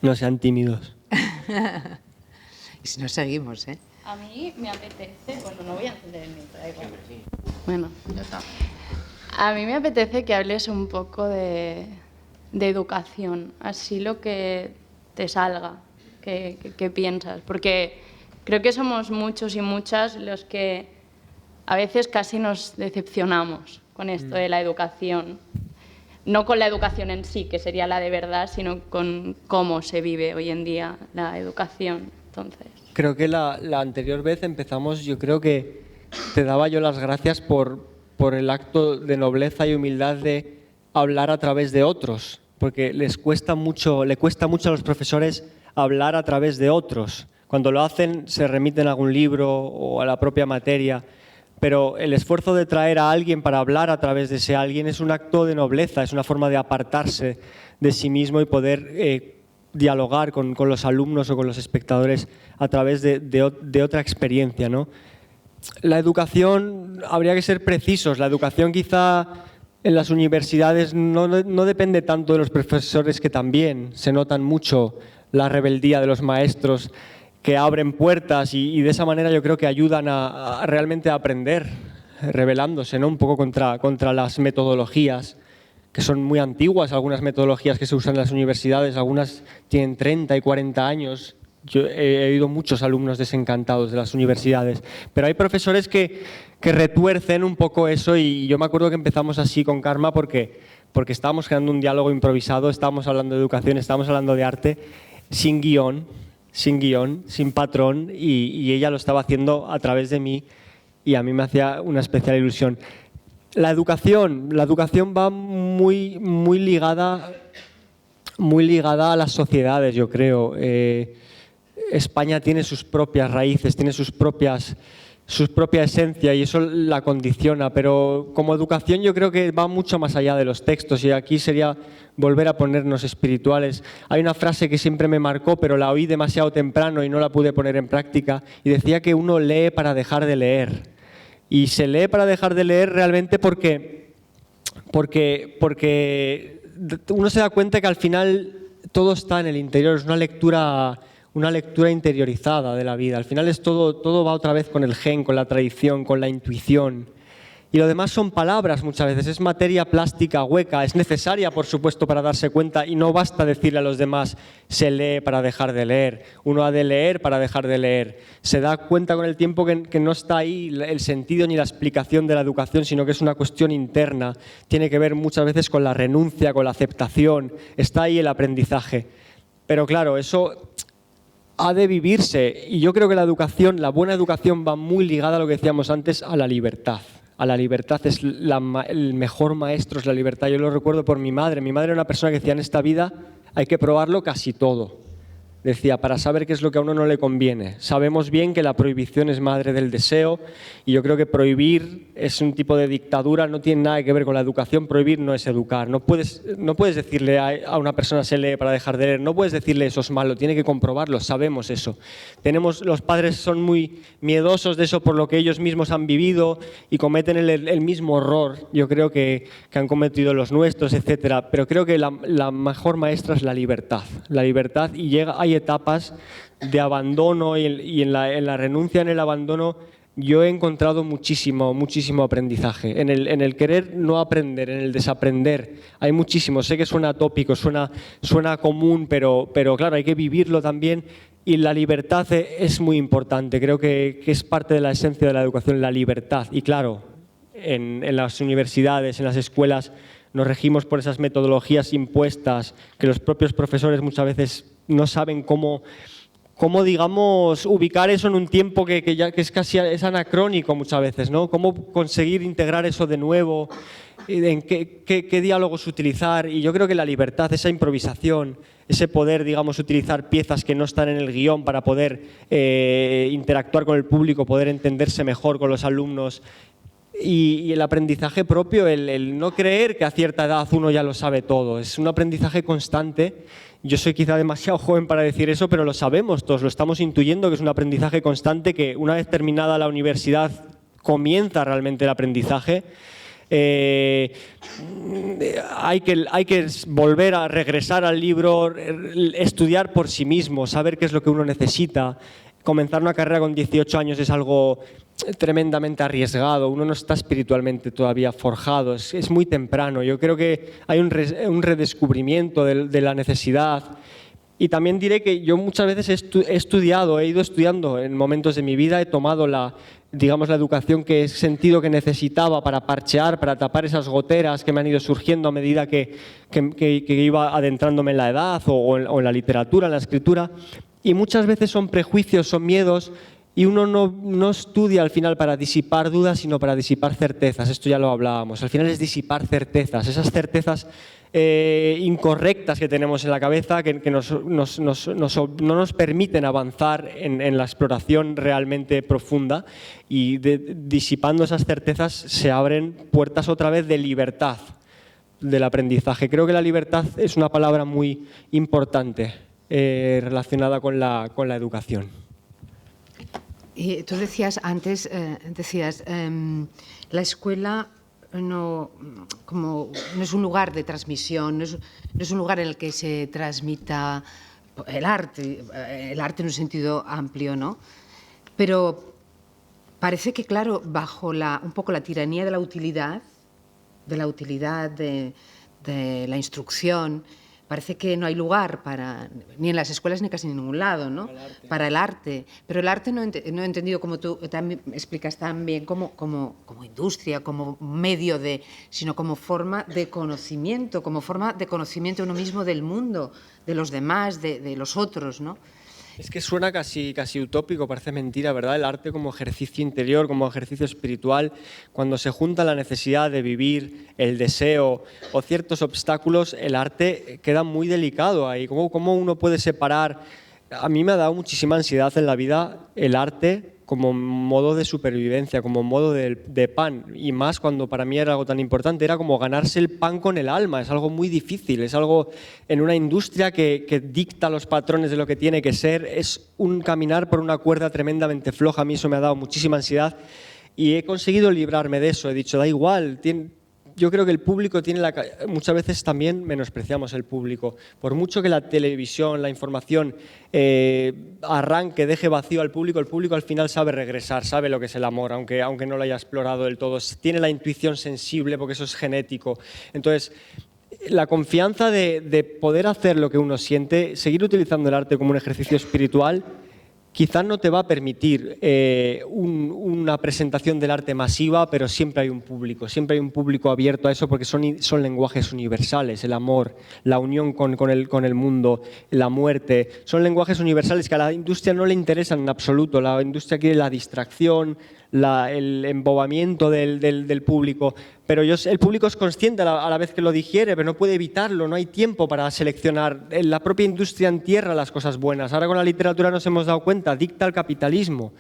No sean tímidos. Y si no seguimos, ¿eh? A mí me apetece, bueno, no voy a encender el micro, da igual. Bueno, a mí me apetece que hables un poco de educación, así lo que te salga, que piensas, porque creo que somos muchos y muchas los que a veces casi nos decepcionamos con esto de la educación. No con la educación en sí, que sería la de verdad, sino con cómo se vive hoy en día la educación. Entonces, Creo que la anterior vez empezamos, yo creo que te daba yo las gracias por el acto de nobleza y humildad de hablar a través de otros, porque le cuesta mucho a los profesores hablar a través de otros. Cuando lo hacen se remiten a algún libro o a la propia materia, pero el esfuerzo de traer a alguien para hablar a través de ese alguien es un acto de nobleza, es una forma de apartarse de sí mismo y poder dialogar con los alumnos o con los espectadores a través de otra experiencia, ¿no? La educación, habría que ser precisos, la educación quizá en las universidades no depende tanto de los profesores, que también se notan mucho la rebeldía de los maestros que abren puertas y de esa manera yo creo que ayudan a realmente a aprender, rebelándose, ¿no? Un poco contra las metodologías, que son muy antiguas, algunas metodologías que se usan en las universidades, algunas tienen 30 y 40 años. Yo he oído muchos alumnos desencantados de las universidades, pero hay profesores que retuercen un poco eso, y yo me acuerdo que empezamos así con Karma porque estábamos creando un diálogo improvisado, estábamos hablando de educación, estábamos hablando de arte, sin guión, sin patrón, y ella lo estaba haciendo a través de mí y a mí me hacía una especial ilusión. La educación va muy ligada a las sociedades, yo creo. España tiene sus propias raíces, tiene su propia esencia, y eso la condiciona, pero como educación yo creo que va mucho más allá de los textos, y aquí sería volver a ponernos espirituales. Hay una frase que siempre me marcó, pero la oí demasiado temprano y no la pude poner en práctica, y decía que uno lee para dejar de leer. Y se lee para dejar de leer realmente porque uno se da cuenta que al final todo está en el interior, es una lectura interiorizada de la vida. Al final todo va otra vez con el gen, con la tradición, con la intuición. Y lo demás son palabras muchas veces, es materia plástica hueca, es necesaria por supuesto para darse cuenta, y no basta decirle a los demás se lee para dejar de leer, uno ha de leer para dejar de leer. Se da cuenta con el tiempo que no está ahí el sentido ni la explicación de la educación, sino que es una cuestión interna, tiene que ver muchas veces con la renuncia, con la aceptación, está ahí el aprendizaje. Pero claro, eso ha de vivirse, y yo creo que la buena educación va muy ligada a lo que decíamos antes, a la libertad. A la libertad, el mejor maestro es la libertad. Yo lo recuerdo por mi madre. Mi madre era una persona que decía: en esta vida hay que probarlo casi todo. Decía, para saber qué es lo que a uno no le conviene. Sabemos bien que la prohibición es madre del deseo, y yo creo que prohibir es un tipo de dictadura, no tiene nada que ver con la educación. Prohibir no es educar. No puedes decirle a una persona se lee para dejar de leer, no puedes decirle eso es malo, tiene que comprobarlo, sabemos eso. Los padres son muy miedosos de eso por lo que ellos mismos han vivido y cometen el mismo error, yo creo que han cometido los nuestros, etcétera. Pero creo que la mejor maestra es la libertad, y hay etapas de abandono, y en la renuncia, en el abandono, yo he encontrado muchísimo aprendizaje. En el querer no aprender, en el desaprender, hay muchísimo. Sé que suena tópico, suena común, pero claro, hay que vivirlo también, y la libertad es muy importante. Creo que es parte de la esencia de la educación, la libertad. Y claro, en las universidades, en las escuelas, nos regimos por esas metodologías impuestas que los propios profesores muchas veces no saben cómo digamos, ubicar eso en un tiempo que es casi anacrónico muchas veces, ¿no? Cómo conseguir integrar eso de nuevo, en qué diálogos utilizar. Y yo creo que la libertad, esa improvisación, ese poder, digamos, utilizar piezas que no están en el guión para poder interactuar con el público, poder entenderse mejor con los alumnos, y el aprendizaje propio, el no creer que a cierta edad uno ya lo sabe todo. Es un aprendizaje constante. Yo soy quizá demasiado joven para decir eso, pero lo sabemos todos, lo estamos intuyendo, que es un aprendizaje constante, que una vez terminada la universidad comienza realmente el aprendizaje. hay que volver a regresar al libro, estudiar por sí mismo, saber qué es lo que uno necesita. Comenzar una carrera con 18 años es algo tremendamente arriesgado, uno no está espiritualmente todavía forjado, es muy temprano. Yo creo que hay un redescubrimiento de la necesidad. Y también diré que yo muchas veces he ido estudiando en momentos de mi vida, he tomado la educación que he sentido que necesitaba para parchear, para tapar esas goteras que me han ido surgiendo a medida que iba adentrándome en la edad o en la literatura, en la escritura. Y muchas veces son prejuicios, son miedos, y uno no estudia al final para disipar dudas, sino para disipar certezas. Esto ya lo hablábamos. Al final es disipar certezas, esas certezas incorrectas que tenemos en la cabeza que no nos permiten avanzar en la exploración realmente profunda, y disipando esas certezas se abren puertas otra vez de libertad del aprendizaje. Creo que la libertad es una palabra muy importante relacionada con la educación. Y tú decías antes, la escuela no es un lugar de transmisión, no es un lugar en el que se transmita el arte en un sentido amplio, ¿no? Pero parece que, claro, bajo un poco la tiranía de la utilidad, de la instrucción, parece que no hay lugar ni en las escuelas ni casi en ningún lado, ¿no? Para el arte. Pero el arte no he entendido, como tú también explicas tan bien, como industria, como medio sino como forma de conocimiento, de uno mismo, del mundo, de los demás, de los otros, ¿no? Es que suena casi utópico, parece mentira, ¿verdad? El arte como ejercicio interior, como ejercicio espiritual, cuando se junta la necesidad de vivir, el deseo o ciertos obstáculos, el arte queda muy delicado ahí. ¿Cómo uno puede separar? A mí me ha dado muchísima ansiedad en la vida el arte como modo de supervivencia, como modo de pan, y más cuando para mí era algo tan importante, era como ganarse el pan con el alma. Es algo muy difícil, es algo en una industria que dicta los patrones de lo que tiene que ser, es un caminar por una cuerda tremendamente floja. A mí eso me ha dado muchísima ansiedad y he conseguido librarme de eso. He dicho, da igual, yo creo que el público muchas veces también menospreciamos el público. Por mucho que la televisión, la información arranque, deje vacío al público, el público al final sabe regresar, sabe lo que es el amor, aunque no lo haya explorado del todo. Tiene la intuición sensible porque eso es genético. Entonces, la confianza de poder hacer lo que uno siente, seguir utilizando el arte como un ejercicio espiritual, quizás no te va a permitir una presentación del arte masiva, pero siempre hay un público abierto a eso, porque son lenguajes universales, el amor, la unión con el mundo, la muerte, son lenguajes universales que a la industria no le interesan en absoluto. La industria quiere la distracción, el embobamiento del público, pero el público es consciente a la vez que lo digiere, pero no puede evitarlo, no hay tiempo para seleccionar. La propia industria entierra las cosas buenas. Ahora con la literatura nos hemos dado cuenta, dicta el capitalismo.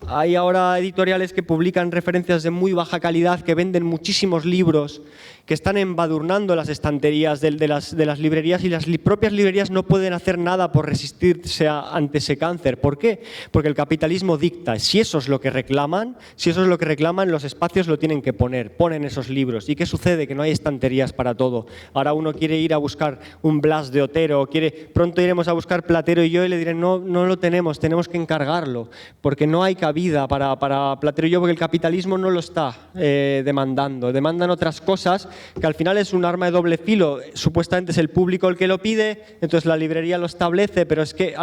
Hay ahora editoriales que publican referencias de muy baja calidad, que venden muchísimos libros, que están embadurnando las estanterías de las librerías, y las propias librerías no pueden hacer nada por resistirse ante ese cáncer. ¿Por qué? Porque el capitalismo dicta. Si eso es lo que reclaman, los espacios lo tienen que ponen esos libros. ¿Y qué sucede? Que no hay estanterías para todo. Ahora uno quiere ir a buscar un Blas de Otero, pronto iremos a buscar Platero y yo, y le diré, no lo tenemos que encargarlo, porque no hay cabida para Platero y yo, porque el capitalismo no lo está demandando. Demandan otras cosas, que al final es un arma de doble filo. Supuestamente es el público el que lo pide, entonces la librería lo establece, pero es que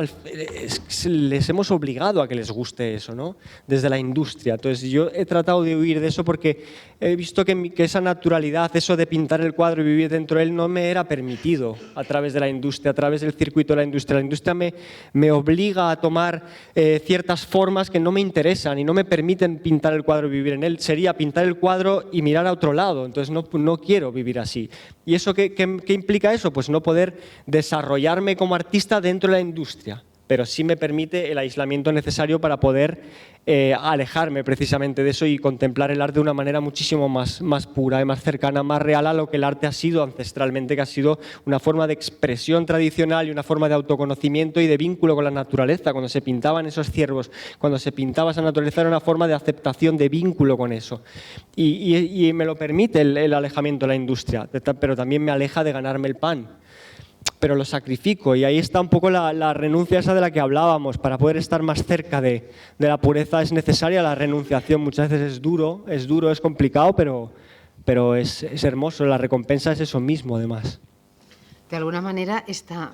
les hemos obligado a que les guste eso, ¿no? Desde la industria. Entonces yo he tratado de huir de eso, porque he visto que esa naturalidad, eso de pintar el cuadro y vivir dentro de él, no me era permitido a través de la industria, a través del circuito de la industria. La industria me obliga a tomar ciertas formas que no me interesan y no me permiten pintar el cuadro y vivir en él. Sería pintar el cuadro y mirar a otro lado. Entonces no quiero vivir así. ¿Y eso qué implica eso? Pues no poder desarrollarme como artista dentro de la industria. pero sí me permite el aislamiento necesario para poder alejarme precisamente de eso y contemplar el arte de una manera muchísimo más pura y más cercana, más real a lo que el arte ha sido ancestralmente, que ha sido una forma de expresión tradicional y una forma de autoconocimiento y de vínculo con la naturaleza. Cuando se pintaban esos ciervos, cuando se pintaba esa naturaleza, era una forma de aceptación, de vínculo con eso. Y me lo permite el alejamiento de la industria, pero también me aleja de ganarme el pan. Pero lo sacrifico, y ahí está un poco la renuncia esa de la que hablábamos. Para poder estar más cerca de la pureza es necesaria la renunciación. Muchas veces es duro, es complicado, pero es hermoso. La recompensa es eso mismo, además. De alguna manera, esto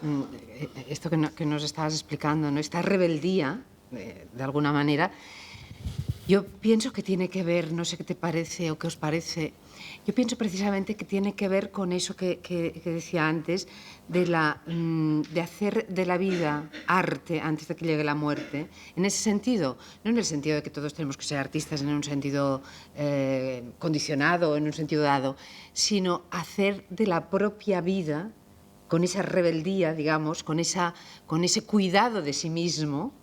que nos estabas explicando, ¿no? Esta rebeldía, de alguna manera, yo pienso que tiene que ver, no sé qué te parece o qué os parece, yo pienso precisamente que tiene que ver con eso que decía antes, de hacer de la vida arte antes de que llegue la muerte. En ese sentido, no en el sentido de que todos tenemos que ser artistas en un sentido condicionado, en un sentido dado, sino hacer de la propia vida, con esa rebeldía, digamos, con ese cuidado de sí mismo,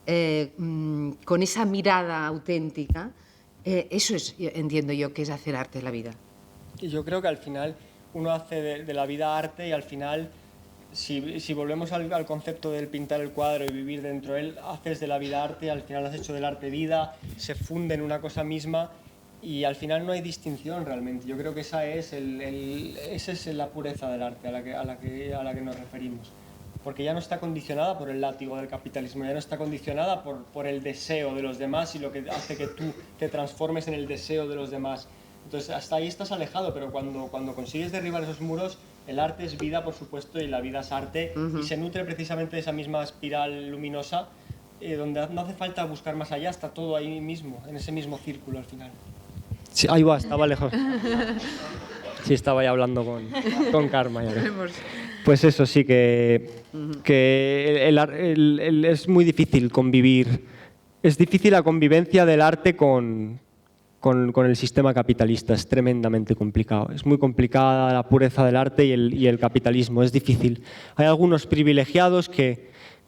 con esa mirada auténtica, eso es, entiendo yo, que es hacer arte de la vida. Yo creo que al final uno hace de la vida arte, y al final, si volvemos al concepto del pintar el cuadro y vivir dentro de él, haces de la vida arte, al final has hecho del arte vida, se funde en una cosa misma, y al final no hay distinción realmente. Yo creo que esa es la pureza del arte a la que nos referimos. Porque ya no está condicionada por el látigo del capitalismo, ya no está condicionada por el deseo de los demás y lo que hace que tú te transformes en el deseo de los demás. Entonces, hasta ahí estás alejado, pero cuando consigues derribar esos muros, el arte es vida, por supuesto, y la vida es arte, y se nutre precisamente de esa misma espiral luminosa, donde no hace falta buscar más allá, está todo ahí mismo, en ese mismo círculo al final. Sí, ahí va, estaba lejos. Sí, estaba ya hablando con Karma. Pues eso sí, que es muy difícil convivir. Es difícil la convivencia del arte con el sistema capitalista, es tremendamente complicado. Es muy complicada la pureza del arte y el capitalismo, es difícil. Hay algunos privilegiados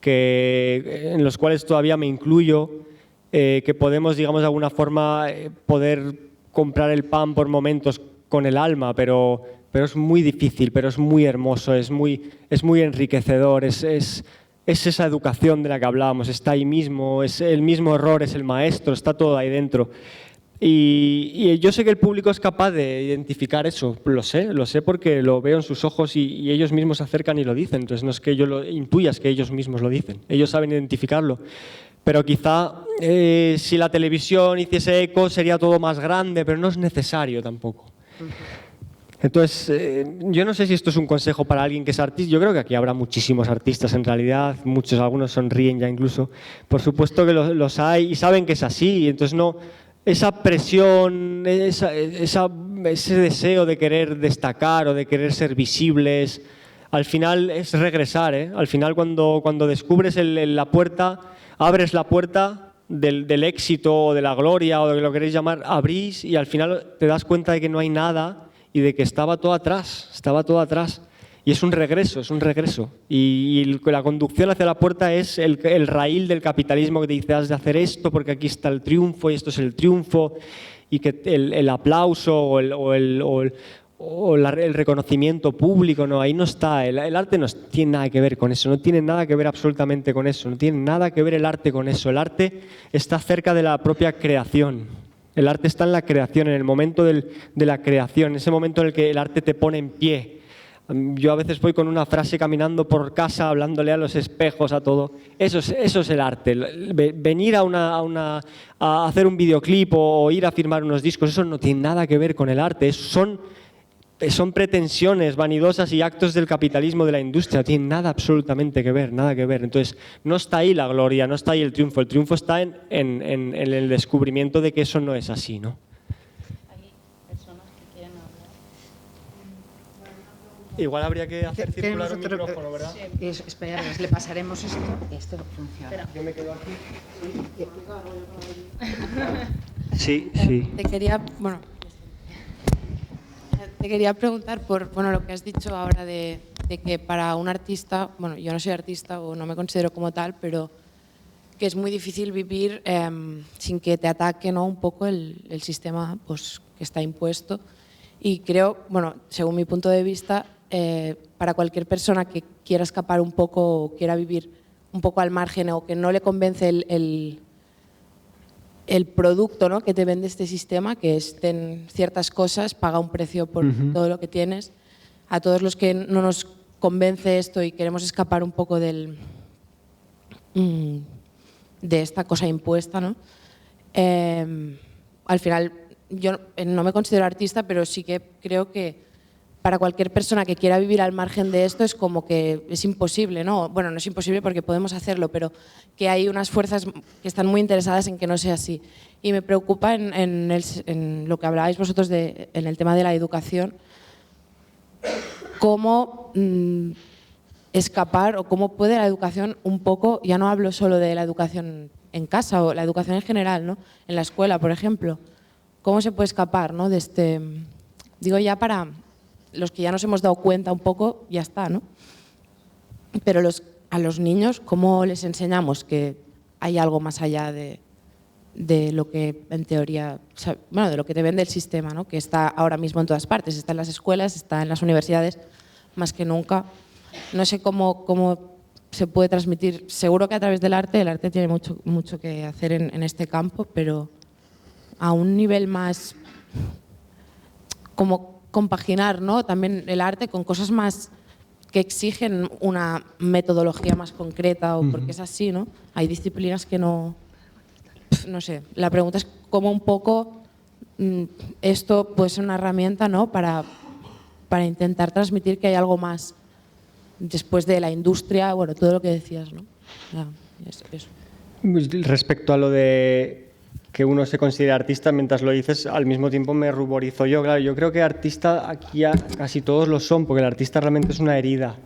en los cuales todavía me incluyo, que podemos, digamos, de alguna forma poder comprar el pan por momentos con el alma, pero es muy difícil, pero es muy hermoso, es muy enriquecedor, es esa educación de la que hablábamos, está ahí mismo, es el mismo error, es el maestro, está todo ahí dentro. Y yo sé que el público es capaz de identificar eso, lo sé porque lo veo en sus ojos y ellos mismos se acercan y lo dicen. Entonces no es que yo lo intuya, es que ellos mismos lo dicen, ellos saben identificarlo. Pero quizá si la televisión hiciese eco sería todo más grande, pero no es necesario tampoco. Entonces, yo no sé si esto es un consejo para alguien que es artista. Yo creo que aquí habrá muchísimos artistas en realidad, algunos sonríen ya incluso. Por supuesto que los hay y saben que es así, entonces no... Esa presión, ese deseo de querer destacar o de querer ser visibles, al final es regresar, ¿eh? Al final cuando descubres la puerta, abres la puerta del éxito o de la gloria o de lo que queréis llamar, abrís y al final te das cuenta de que no hay nada y de que estaba todo atrás. Y es un regreso. Y la conducción hacia la puerta es el raíl del capitalismo que te dice, has de hacer esto porque aquí está el triunfo y esto es el triunfo, y que el aplauso o el reconocimiento público, no, ahí no está. El arte no tiene nada que ver con eso, no tiene nada que ver absolutamente con eso, no tiene nada que ver el arte con eso. El arte está cerca de la propia creación. El arte está en la creación, en el momento de la creación, en ese momento en el que el arte te pone en pie. Yo a veces voy con una frase caminando por casa, hablándole a los espejos, a todo. Eso es el arte. Venir a hacer un videoclip o ir a firmar unos discos, eso no tiene nada que ver con el arte. Son pretensiones vanidosas y actos del capitalismo, de la industria. No tienen nada absolutamente que ver, nada que ver. Entonces, no está ahí la gloria, no está ahí el triunfo. El triunfo está en el descubrimiento de que eso no es así, ¿no? Igual habría que hacer circular un micrófono, ¿verdad? Sí. Espera, le pasaremos esto. Esto funciona. Espera. Yo me quedo aquí. Sí. Te quería preguntar por lo que has dicho ahora de de que para un artista, bueno, yo no soy artista o no me considero como tal, pero que es muy difícil vivir sin que te ataque, ¿no?, un poco el sistema pues, que está impuesto. Y creo, bueno, según mi punto de vista, para cualquier persona que quiera escapar un poco o quiera vivir un poco al margen o que no le convence el producto, ¿no?, que te vende este sistema, que es ten ciertas cosas, paga un precio por todo lo que tienes. A todos los que no nos convence esto y queremos escapar un poco de esta cosa impuesta, ¿no? Al final, yo no me considero artista, pero sí que creo que para cualquier persona que quiera vivir al margen de esto es como que es imposible, ¿no? Bueno, no es imposible porque podemos hacerlo, pero que hay unas fuerzas que están muy interesadas en que no sea así. Y me preocupa en lo que hablabais vosotros en el tema de la educación, cómo escapar o cómo puede la educación un poco, ya no hablo solo de la educación en casa o la educación en general, ¿no?, en la escuela, por ejemplo, cómo se puede escapar, ¿no?, de este, digo ya para los que ya nos hemos dado cuenta un poco, ya está, ¿no? Pero a los niños, ¿cómo les enseñamos que hay algo más allá de lo que en teoría, bueno, de lo que te vende el sistema, ¿no?, que está ahora mismo en todas partes, está en las escuelas, está en las universidades, más que nunca. No sé cómo se puede transmitir, seguro que a través del arte, el arte tiene mucho que hacer en este campo, pero a un nivel más como compaginar, ¿no?, también el arte con cosas más que exigen una metodología más concreta, o porque es así, ¿no? Hay disciplinas que no sé. La pregunta es cómo un poco esto puede ser una herramienta, ¿no?, para intentar transmitir que hay algo más después de la industria, bueno, todo lo que decías, ¿no? Ya, eso. Respecto a lo de que uno se considera artista, mientras lo dices, al mismo tiempo me ruborizo yo. Claro, yo creo que artista aquí ya casi todos lo son, porque el artista realmente es una herida,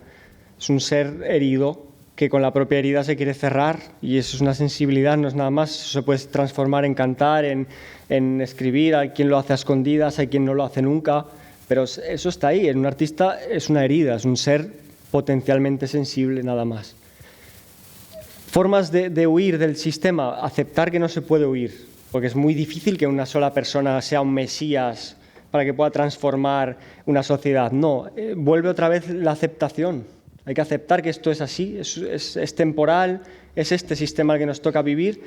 es un ser herido que con la propia herida se quiere cerrar, y eso es una sensibilidad, no es nada más. Eso se puede transformar en cantar, en escribir. Hay quien lo hace a escondidas, hay quien no lo hace nunca, pero eso está ahí. Un artista es una herida, es un ser potencialmente sensible, nada más. Formas de huir del sistema: aceptar que no se puede huir, porque es muy difícil que una sola persona sea un mesías para que pueda transformar una sociedad. No, vuelve otra vez la aceptación. Hay que aceptar que esto es así, es temporal, es este sistema al que nos toca vivir,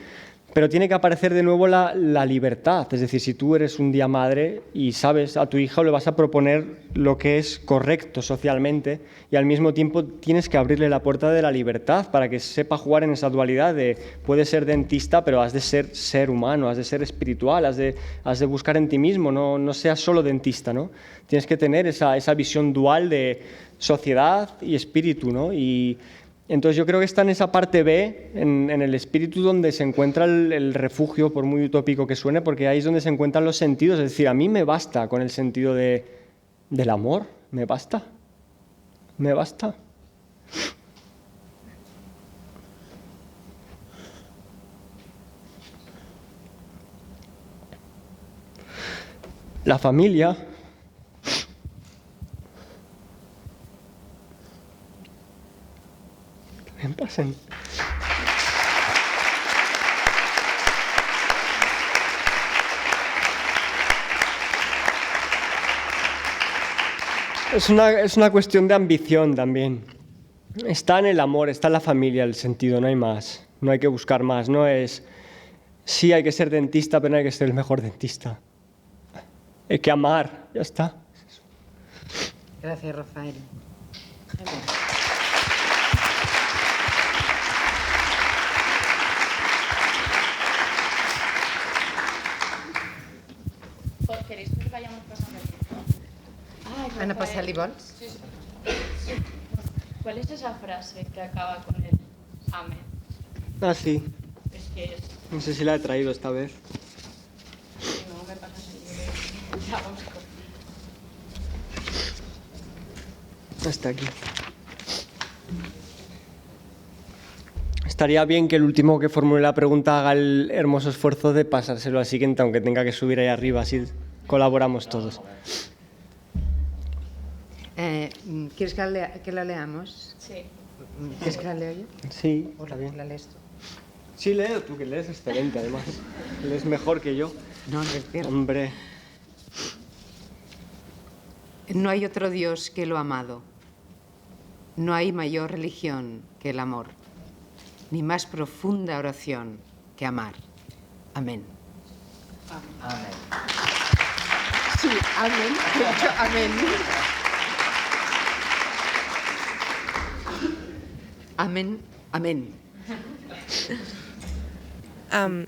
pero tiene que aparecer de nuevo la libertad. Es decir, si tú eres un día madre y sabes a tu hija, le vas a proponer lo que es correcto socialmente, y al mismo tiempo tienes que abrirle la puerta de la libertad para que sepa jugar en esa dualidad de puedes ser dentista, pero has de ser humano, has de ser espiritual, has de buscar en ti mismo, no seas solo dentista, ¿no? Tienes que tener esa visión dual de sociedad y espíritu, ¿no? Y entonces yo creo que está en esa parte B, en el espíritu, donde se encuentra el refugio, por muy utópico que suene, porque ahí es donde se encuentran los sentidos. Es decir, a mí me basta con el sentido del amor, me basta. La familia. También pasen. Es una cuestión de ambición también. Está en el amor, está en la familia el sentido, no hay más. No hay que buscar más. No es, sí hay que ser dentista, pero no hay que ser el mejor dentista. Hay que amar, ya está. Gracias, Rafael. ¿Queréis que vayamos pasando aquí? Van a passar l'Ivol? ¿Cuál es esa frase que acaba con el amén? Ah, sí. Es que es... No sé si la he traído esta vez. Si no me pasas el libro, ya busco. Está aquí. Estaría bien que el último que formule la pregunta haga el hermoso esfuerzo de pasárselo al siguiente, aunque tenga que subir ahí arriba, así colaboramos todos. ¿Quieres que la leamos? Sí. ¿Quieres que la leo yo? Sí, ¿O está bien. la lees tú? Sí, leo tú, que lees excelente además. Lees mejor que yo. No, no es cierto. Hombre. No hay otro Dios que lo amado. No hay mayor religión que el amor, ni más profunda oración que amar. Amén. Amén. Sí, amén. De hecho, amén. Amén, amén.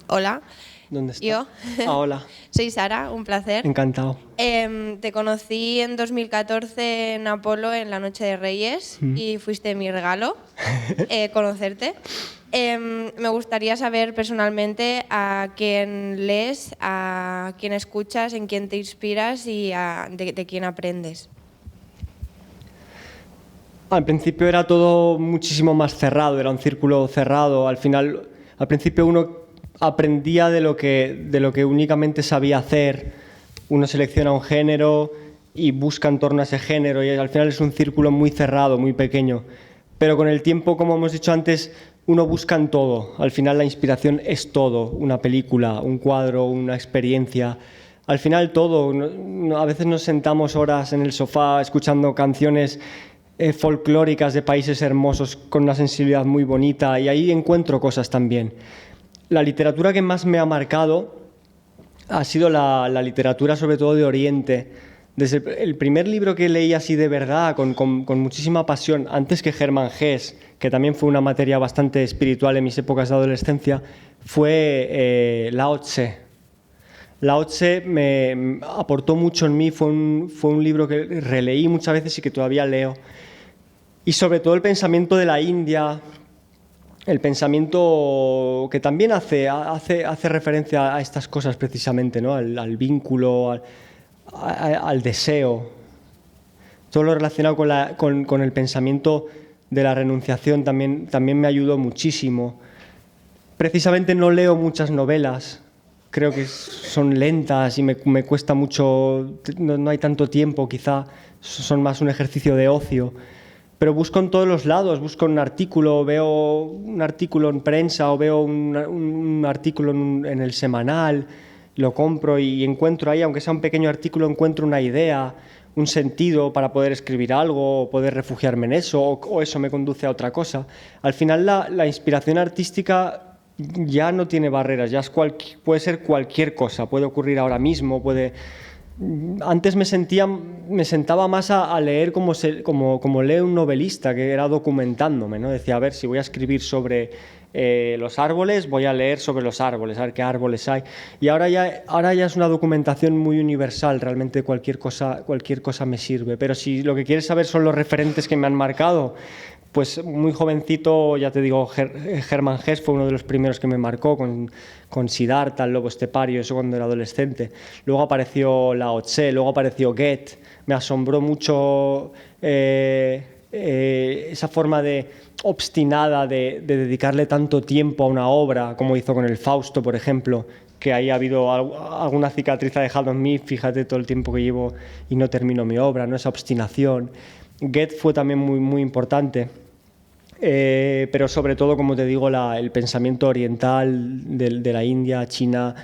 Hola, ¿Dónde está? Yo. Ah, hola. soy Sara, un placer. Encantado. Te conocí en 2014 en Apolo en la Noche de Reyes y fuiste mi regalo, conocerte. Me gustaría saber personalmente a quién lees, a quién escuchas, en quién te inspiras y de quién aprendes. Al principio era todo muchísimo más cerrado, era un círculo cerrado. Al final, al principio uno aprendía de lo que únicamente sabía hacer. Uno selecciona un género y busca en torno a ese género y al final es un círculo muy cerrado, muy pequeño. Pero con el tiempo, como hemos dicho antes, uno busca en todo. Al final la inspiración es todo, una película, un cuadro, una experiencia. Al final todo. A veces nos sentamos horas en el sofá escuchando canciones folclóricas de países hermosos con una sensibilidad muy bonita y ahí encuentro cosas también. La literatura que más me ha marcado ha sido la literatura sobre todo de Oriente. Desde el primer libro que leí así de verdad, con muchísima pasión, antes que Hermann Hesse, que también fue una materia bastante espiritual en mis épocas de adolescencia, fue Lao Tse. Lao Tse me aportó mucho en mí, fue un libro que releí muchas veces y que todavía leo. Y sobre todo el pensamiento de la India, el pensamiento que también hace referencia a estas cosas precisamente, ¿no? al vínculo, al deseo. Todo lo relacionado con el pensamiento de la renunciación también me ayudó muchísimo. Precisamente no leo muchas novelas, creo que son lentas y me cuesta mucho, no hay tanto tiempo quizá, son más un ejercicio de ocio. Pero busco en todos los lados, busco un artículo, veo un artículo en prensa o veo un artículo en el semanal, lo compro y encuentro ahí, aunque sea un pequeño artículo, encuentro una idea, un sentido para poder escribir algo, o poder refugiarme en eso, o eso me conduce a otra cosa. Al final la inspiración artística ya no tiene barreras, ya puede ser cualquier cosa, puede ocurrir ahora mismo, Antes me sentaba más a leer como lee un novelista, que era documentándome, ¿no? Decía, a ver, si voy a escribir sobre los árboles, voy a leer sobre los árboles, a ver qué árboles hay. Y ahora ya es una documentación muy universal, realmente cualquier cosa me sirve. Pero si lo que quieres saber son los referentes que me han marcado, pues muy jovencito, ya te digo, Hermann Hesse fue uno de los primeros que me marcó, con Siddhartha, el lobo estepario, eso cuando era adolescente. Luego apareció Lao Tse, luego apareció Goethe. Me asombró mucho esa forma obstinada de dedicarle tanto tiempo a una obra, como hizo con el Fausto, por ejemplo, que ahí ha habido alguna cicatriz ha dejado en mí, fíjate todo el tiempo que llevo y no termino mi obra, ¿no? Esa obstinación. Goethe fue también muy, muy importante, pero sobre todo, como te digo, el pensamiento oriental de la India, China,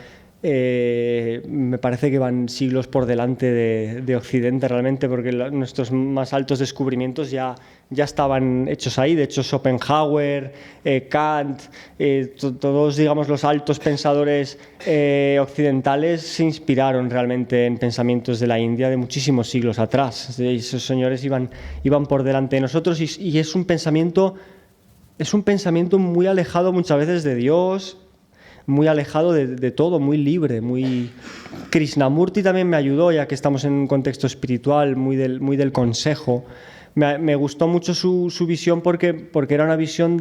me parece que van siglos por delante de Occidente realmente, porque nuestros más altos descubrimientos ya estaban hechos ahí. De hecho, Schopenhauer, Kant, todos, digamos, los altos pensadores occidentales se inspiraron realmente en pensamientos de la India de muchísimos siglos atrás. Esos señores iban por delante de nosotros y es un pensamiento muy alejado muchas veces de Dios, muy alejado de todo, muy libre, muy... Krishnamurti también me ayudó, ya que estamos en un contexto espiritual, muy del consejo. Me gustó mucho su visión porque era una visión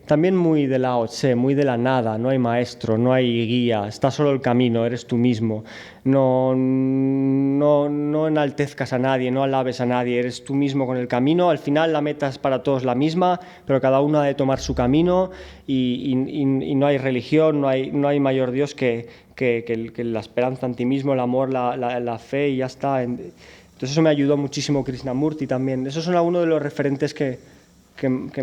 también muy de Lao Tse, muy de la nada. No hay maestro, no hay guía, está solo el camino, eres tú mismo. No enaltezcas a nadie, no alabes a nadie, eres tú mismo con el camino. Al final la meta es para todos la misma, pero cada uno ha de tomar su camino y no hay religión, no hay mayor Dios que la esperanza en ti mismo, el amor, la fe, y ya está. Entonces eso me ayudó muchísimo Krishnamurti también. Esos son algunos de los referentes que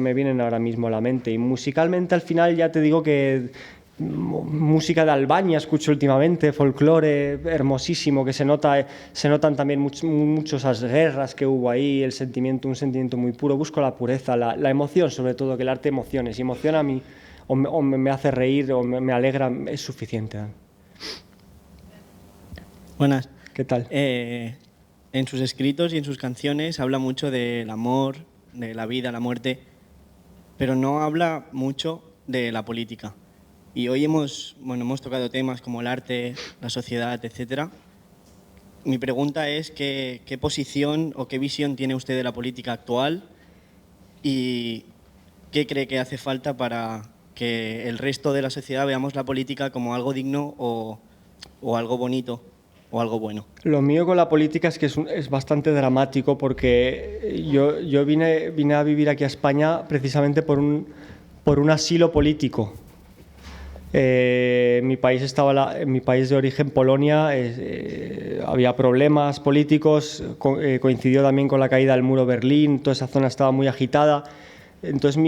me vienen ahora mismo a la mente. Y musicalmente al final ya te digo que música de Albania escucho últimamente, folclore hermosísimo, que se notan también muchas esas guerras que hubo ahí, un sentimiento muy puro. Busco la pureza, la emoción sobre todo, que el arte emocione. Si emociona a mí o me hace reír o me alegra, es suficiente. Buenas. ¿Qué tal? En sus escritos y en sus canciones habla mucho del amor, de la vida, la muerte, pero no habla mucho de la política. Y hoy hemos tocado temas como el arte, la sociedad, etc. Mi pregunta es qué posición o qué visión tiene usted de la política actual y qué cree que hace falta para que el resto de la sociedad veamos la política como algo digno o algo bonito o algo bueno. Lo mío con la política es que es bastante dramático, porque yo vine a vivir aquí a España precisamente por un asilo político. Mi país de origen, Polonia, había problemas políticos, coincidió también con la caída del muro de Berlín, toda esa zona estaba muy agitada. Entonces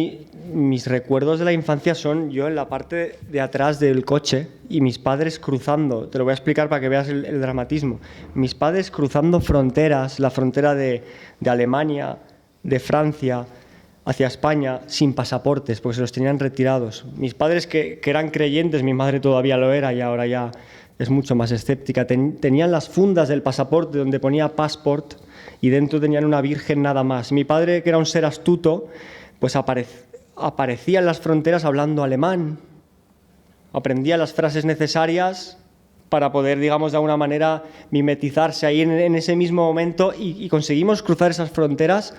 mis recuerdos de la infancia son yo en la parte de atrás del coche y mis padres cruzando, te lo voy a explicar para que veas el dramatismo, mis padres cruzando fronteras, la frontera de Alemania, de Francia, hacia España, sin pasaportes, porque se los tenían retirados. Mis padres que eran creyentes, mi madre todavía lo era y ahora ya es mucho más escéptica, tenían las fundas del pasaporte donde ponía passport y dentro tenían una virgen nada más. Mi padre, que era un ser astuto, pues aparecía en las fronteras hablando alemán, aprendía las frases necesarias para poder, digamos, de alguna manera mimetizarse ahí en ese mismo momento y conseguimos cruzar esas fronteras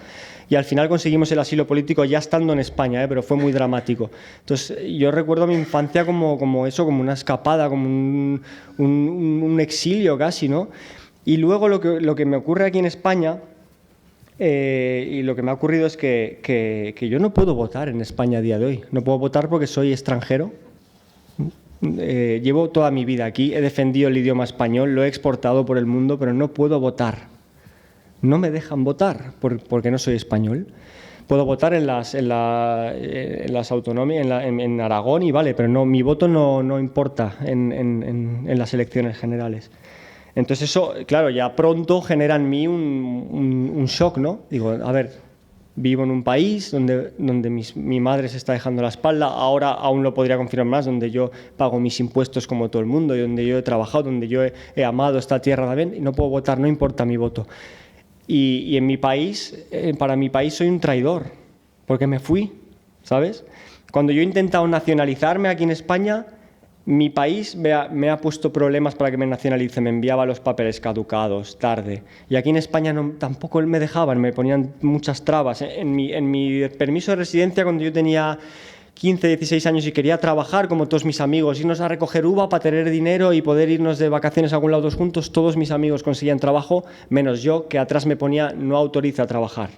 y al final conseguimos el asilo político ya estando en España, pero fue muy dramático. Entonces yo recuerdo mi infancia como eso, como una escapada, como un exilio casi, ¿no? Y luego lo que me ocurre aquí en España, y lo que me ha ocurrido es que yo no puedo votar en España a día de hoy. No puedo votar porque soy extranjero. Llevo toda mi vida aquí, he defendido el idioma español, lo he exportado por el mundo, pero no puedo votar. No me dejan votar porque no soy español. Puedo votar en las autonomías, en Aragón y vale, pero no, mi voto no importa en las elecciones generales. Entonces eso, claro, ya pronto genera en mí un shock, ¿no? Digo, a ver, vivo en un país donde mi madre se está dejando la espalda, ahora aún lo podría confirmar más, donde yo pago mis impuestos como todo el mundo y donde yo he trabajado, donde yo he amado esta tierra también y no puedo votar, no importa mi voto. Y en mi país, para mi país soy un traidor, porque me fui, ¿sabes? Cuando yo he intentado nacionalizarme aquí en España, mi país me ha puesto problemas para que me nacionalice, me enviaba los papeles caducados, tarde. Y aquí en España tampoco me dejaban, me ponían muchas trabas. En mi permiso de residencia, cuando yo tenía 15, 16 años y quería trabajar como todos mis amigos, irnos a recoger uva para tener dinero y poder irnos de vacaciones a algún lado todos juntos, todos mis amigos conseguían trabajo, menos yo, que atrás me ponía no autoriza a trabajar,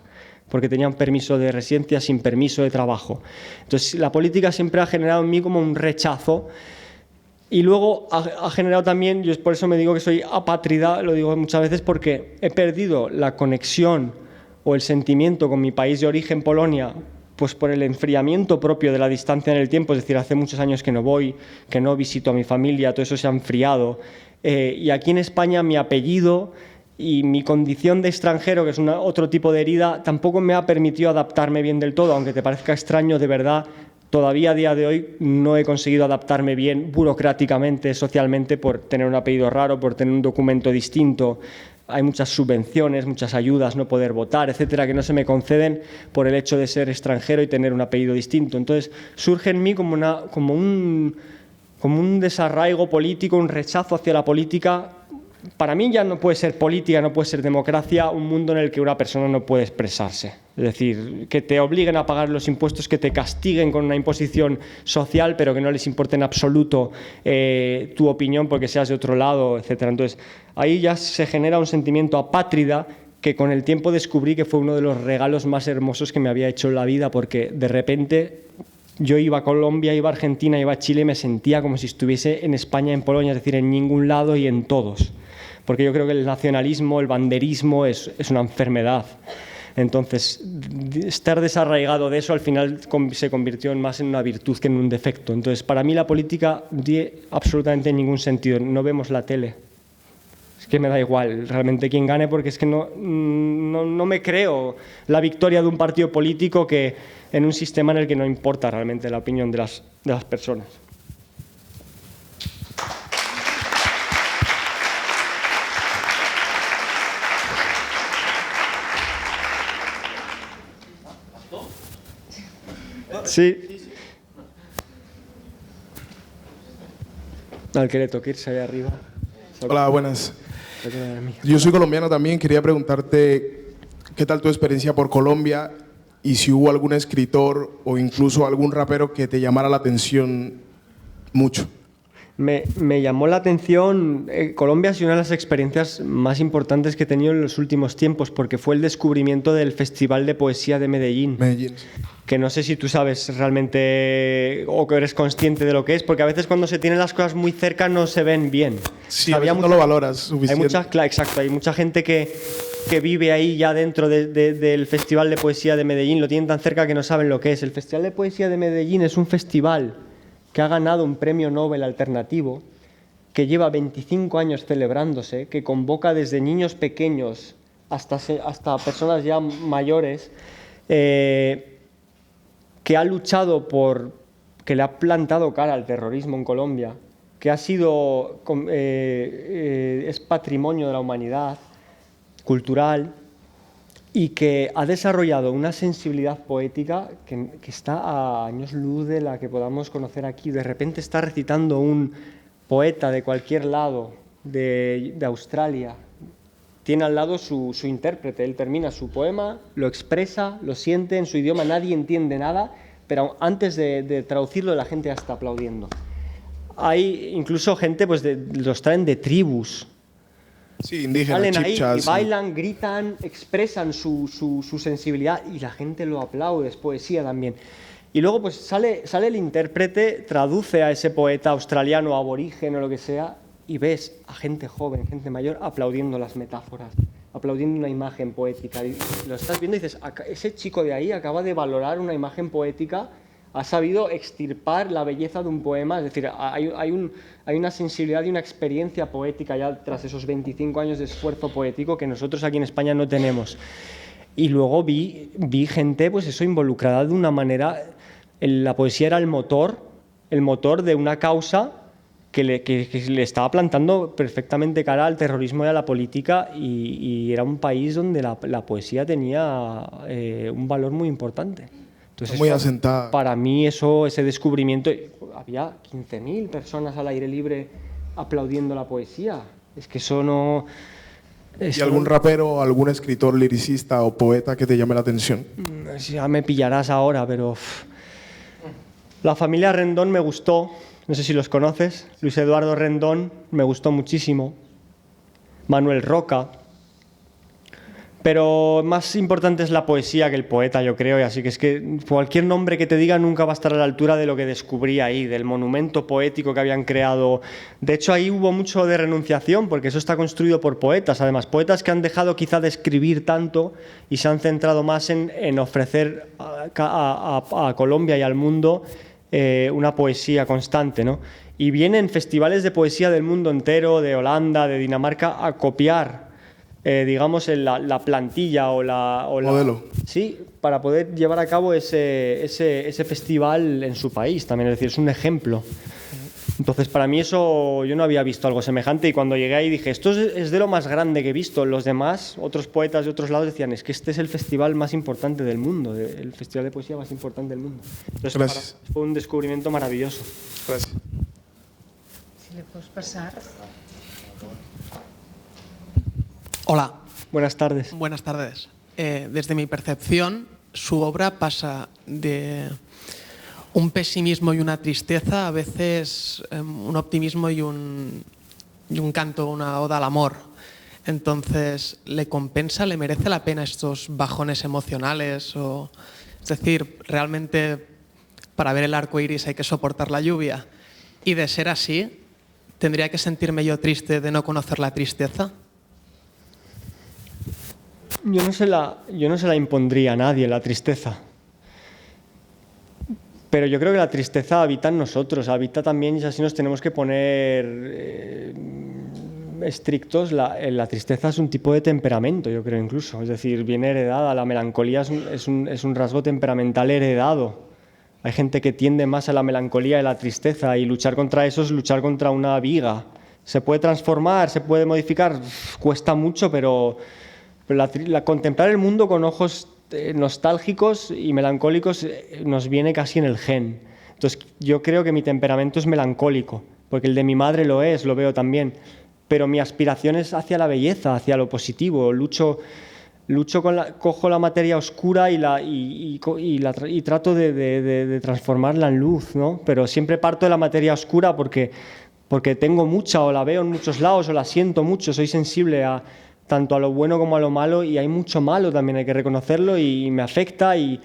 porque tenían permiso de residencia sin permiso de trabajo. Entonces la política siempre ha generado en mí como un rechazo. Y luego ha generado también, yo por eso me digo que soy apátrida, lo digo muchas veces porque he perdido la conexión o el sentimiento con mi país de origen, Polonia, pues por el enfriamiento propio de la distancia en el tiempo, es decir, hace muchos años que no voy, que no visito a mi familia, todo eso se ha enfriado. Y aquí en España mi apellido y mi condición de extranjero, que es otro tipo de herida, tampoco me ha permitido adaptarme bien del todo, aunque te parezca extraño, de verdad. Todavía a día de hoy no he conseguido adaptarme bien burocráticamente, socialmente, por tener un apellido raro, por tener un documento distinto. Hay muchas subvenciones, muchas ayudas, no poder votar, etcétera, que no se me conceden por el hecho de ser extranjero y tener un apellido distinto. Entonces surge en mí como un desarraigo político, un rechazo hacia la política. Para mí ya no puede ser política, no puede ser democracia, un mundo en el que una persona no puede expresarse. Es decir, que te obliguen a pagar los impuestos, que te castiguen con una imposición social, pero que no les importe en absoluto tu opinión porque seas de otro lado, etcétera. Entonces, ahí ya se genera un sentimiento apátrida que con el tiempo descubrí que fue uno de los regalos más hermosos que me había hecho en la vida, porque de repente yo iba a Colombia, iba a Argentina, iba a Chile y me sentía como si estuviese en España, en Polonia, es decir, en ningún lado y en todos. porque yo creo que el nacionalismo, el banderismo es una enfermedad. Entonces, estar desarraigado de eso al final se convirtió más en una virtud que en un defecto. Entonces, para mí la política no tiene absolutamente ningún sentido. No vemos la tele. Es que me da igual realmente quién gane, porque es que no me creo la victoria de un partido político que en un sistema en el que no importa realmente la opinión de las personas. Sí. Al que le toque irse ahí arriba. Hola, buenas. Yo soy colombiano también. Quería preguntarte qué tal tu experiencia por Colombia y si hubo algún escritor o incluso algún rapero que te llamara la atención mucho. Me llamó la atención, Colombia ha sido una de las experiencias más importantes que he tenido en los últimos tiempos, porque fue el descubrimiento del Festival de Poesía de Medellín. Que no sé si tú sabes realmente o que eres consciente de lo que es, porque a veces cuando se tienen las cosas muy cerca no se ven bien. Sí, no lo valoras suficiente. Exacto, hay mucha gente que vive ahí ya dentro del Festival de Poesía de Medellín, lo tienen tan cerca que no saben lo que es. El Festival de Poesía de Medellín es un festival que ha ganado un premio Nobel alternativo, que lleva 25 años celebrándose, que convoca desde niños pequeños hasta personas ya mayores, que ha luchado que le ha plantado cara al terrorismo en Colombia, que es patrimonio de la humanidad, cultural, y que ha desarrollado una sensibilidad poética que está a años luz de la que podamos conocer aquí. De repente está recitando un poeta de cualquier lado de Australia. Tiene al lado su intérprete. Él termina su poema, lo expresa, lo siente en su idioma, nadie entiende nada, pero antes de traducirlo la gente ya está aplaudiendo. Hay incluso gente, pues los traen de tribus. Sí, indígenas, salen ahí chipchas, y bailan, gritan, expresan su sensibilidad y la gente lo aplaude, es poesía también. Y luego pues sale el intérprete, traduce a ese poeta australiano, aborigen o lo que sea, y ves a gente joven, gente mayor, aplaudiendo las metáforas, aplaudiendo una imagen poética. Y lo estás viendo y dices, ese chico de ahí acaba de valorar una imagen poética, ha sabido extirpar la belleza de un poema, es decir, hay una sensibilidad y una experiencia poética ya tras esos 25 años de esfuerzo poético que nosotros aquí en España no tenemos. Y luego vi gente, pues eso, involucrada de una manera. La poesía era el motor de una causa que le estaba plantando perfectamente cara al terrorismo y a la política, y era un país donde la poesía tenía un valor muy importante. Entonces, muy asentada. Para mí ese descubrimiento, había 15.000 personas al aire libre aplaudiendo la poesía. Es que eso no... ¿Y algún rapero o algún escritor, liricista o poeta que te llame la atención? Ya me pillarás ahora, pero... La familia Rendón me gustó, no sé si los conoces, Luis Eduardo Rendón me gustó muchísimo, Manuel Roca, pero más importante es la poesía que el poeta, yo creo, y así que es que cualquier nombre que te diga nunca va a estar a la altura de lo que descubrí ahí, del monumento poético que habían creado. De hecho, ahí hubo mucho de renunciación, porque eso está construido por poetas, además, poetas que han dejado quizá de escribir tanto y se han centrado más en ofrecer a Colombia y al mundo una poesía constante, ¿no? Y vienen festivales de poesía del mundo entero, de Holanda, de Dinamarca, a copiar digamos, la plantilla o la modelo. Sí, para poder llevar a cabo ese festival en su país también, es decir, es un ejemplo. Entonces, para mí eso, yo no había visto algo semejante, y cuando llegué ahí dije, esto es de lo más grande que he visto. Los demás, otros poetas de otros lados decían, es que este es el festival más importante del mundo, el festival de poesía más importante del mundo. Entonces, fue un descubrimiento maravilloso. Gracias. Si le puedes pasar... Hola. Buenas tardes. Buenas tardes. Desde mi percepción, su obra pasa de un pesimismo y una tristeza, a veces un optimismo y un canto, una oda al amor. Entonces, ¿le compensa, le merece la pena estos bajones emocionales? Es decir, ¿realmente para ver el arco iris hay que soportar la lluvia? Y de ser así, ¿tendría que sentirme yo triste de no conocer la tristeza? Yo no se la impondría a nadie, la tristeza. Pero yo creo que la tristeza habita en nosotros, habita también, y así nos tenemos que poner estrictos. La tristeza es un tipo de temperamento, yo creo incluso. Es decir, viene heredada. La melancolía es un rasgo temperamental heredado. Hay gente que tiende más a la melancolía y a la tristeza, y luchar contra eso es luchar contra una viga. Se puede transformar, se puede modificar, cuesta mucho, pero contemplar el mundo con ojos nostálgicos y melancólicos nos viene casi en el gen. Entonces yo creo que mi temperamento es melancólico, porque el de mi madre lo es, lo veo también, pero mi aspiración es hacia la belleza, hacia lo positivo. Cojo la materia oscura y trato de transformarla en luz, ¿no? Pero siempre parto de la materia oscura porque tengo mucha, o la veo en muchos lados, o la siento mucho, soy sensible tanto a lo bueno como a lo malo, y hay mucho malo también, hay que reconocerlo, y me afecta, y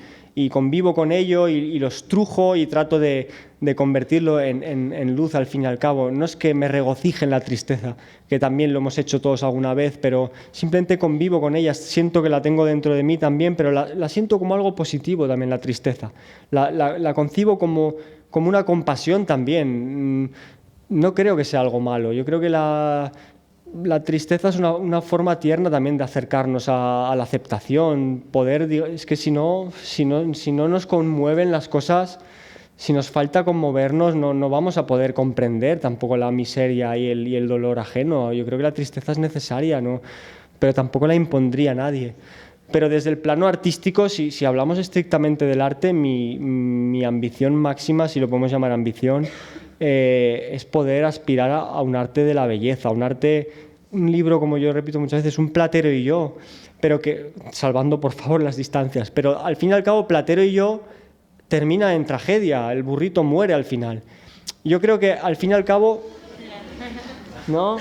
convivo con ello, y lo estrujo, y trato de convertirlo en luz al fin y al cabo. No es que me regocije en la tristeza, que también lo hemos hecho todos alguna vez, pero simplemente convivo con ella, siento que la tengo dentro de mí también, pero la siento como algo positivo también, la tristeza. La concibo como una compasión también. No creo que sea algo malo. Yo creo que la tristeza es una forma tierna también de acercarnos a la aceptación. Es que si no nos conmueven las cosas, si nos falta conmovernos, no vamos a poder comprender tampoco la miseria y el dolor ajeno. Yo creo que la tristeza es necesaria, ¿no? Pero tampoco la impondría a nadie. Pero desde el plano artístico, si hablamos estrictamente del arte, mi ambición máxima, si lo podemos llamar ambición, es poder aspirar a un arte de la belleza, un libro, como yo repito muchas veces, un Platero y yo, pero que, salvando por favor las distancias, pero al fin y al cabo Platero y yo termina en tragedia, el burrito muere al final. Yo creo que al fin y al cabo, ¿no?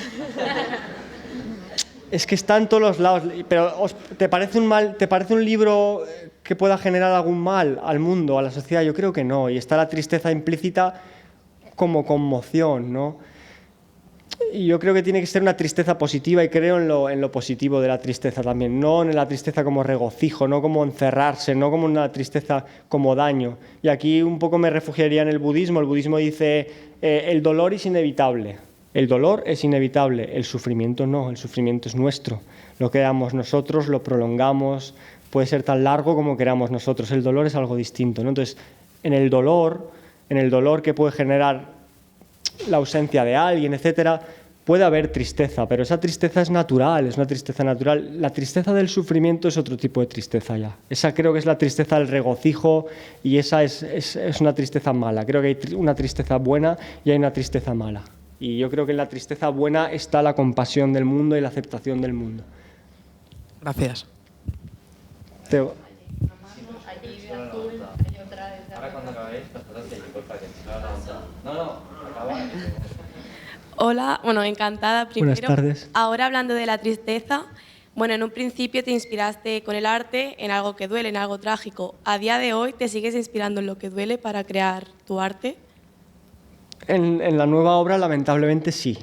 Es que está en todos los lados, pero ¿te parece un libro que pueda generar algún mal al mundo, a la sociedad? Yo creo que no, y está la tristeza implícita como conmoción, ¿no? Y yo creo que tiene que ser una tristeza positiva, y creo en lo positivo de la tristeza también, no en la tristeza como regocijo, no como encerrarse, no como una tristeza como daño. Y aquí un poco me refugiaría en el budismo. El budismo dice, el dolor es inevitable. El dolor es inevitable, el sufrimiento no, el sufrimiento es nuestro. Lo creamos nosotros, lo prolongamos, puede ser tan largo como queramos nosotros. El dolor es algo distinto, ¿no? Entonces, en el dolor que puede generar la ausencia de alguien, etcétera, puede haber tristeza, pero esa tristeza es natural, es una tristeza natural. La tristeza del sufrimiento es otro tipo de tristeza ya. Esa creo que es la tristeza del regocijo, y esa es una tristeza mala. Creo que hay una tristeza buena y hay una tristeza mala. Y yo creo que en la tristeza buena está la compasión del mundo y la aceptación del mundo. Gracias. Hola, bueno, encantada. Primero, buenas tardes. Ahora hablando de la tristeza, bueno, en un principio te inspiraste con el arte en algo que duele, en algo trágico. ¿A día de hoy te sigues inspirando en lo que duele para crear tu arte? En la nueva obra, lamentablemente, sí.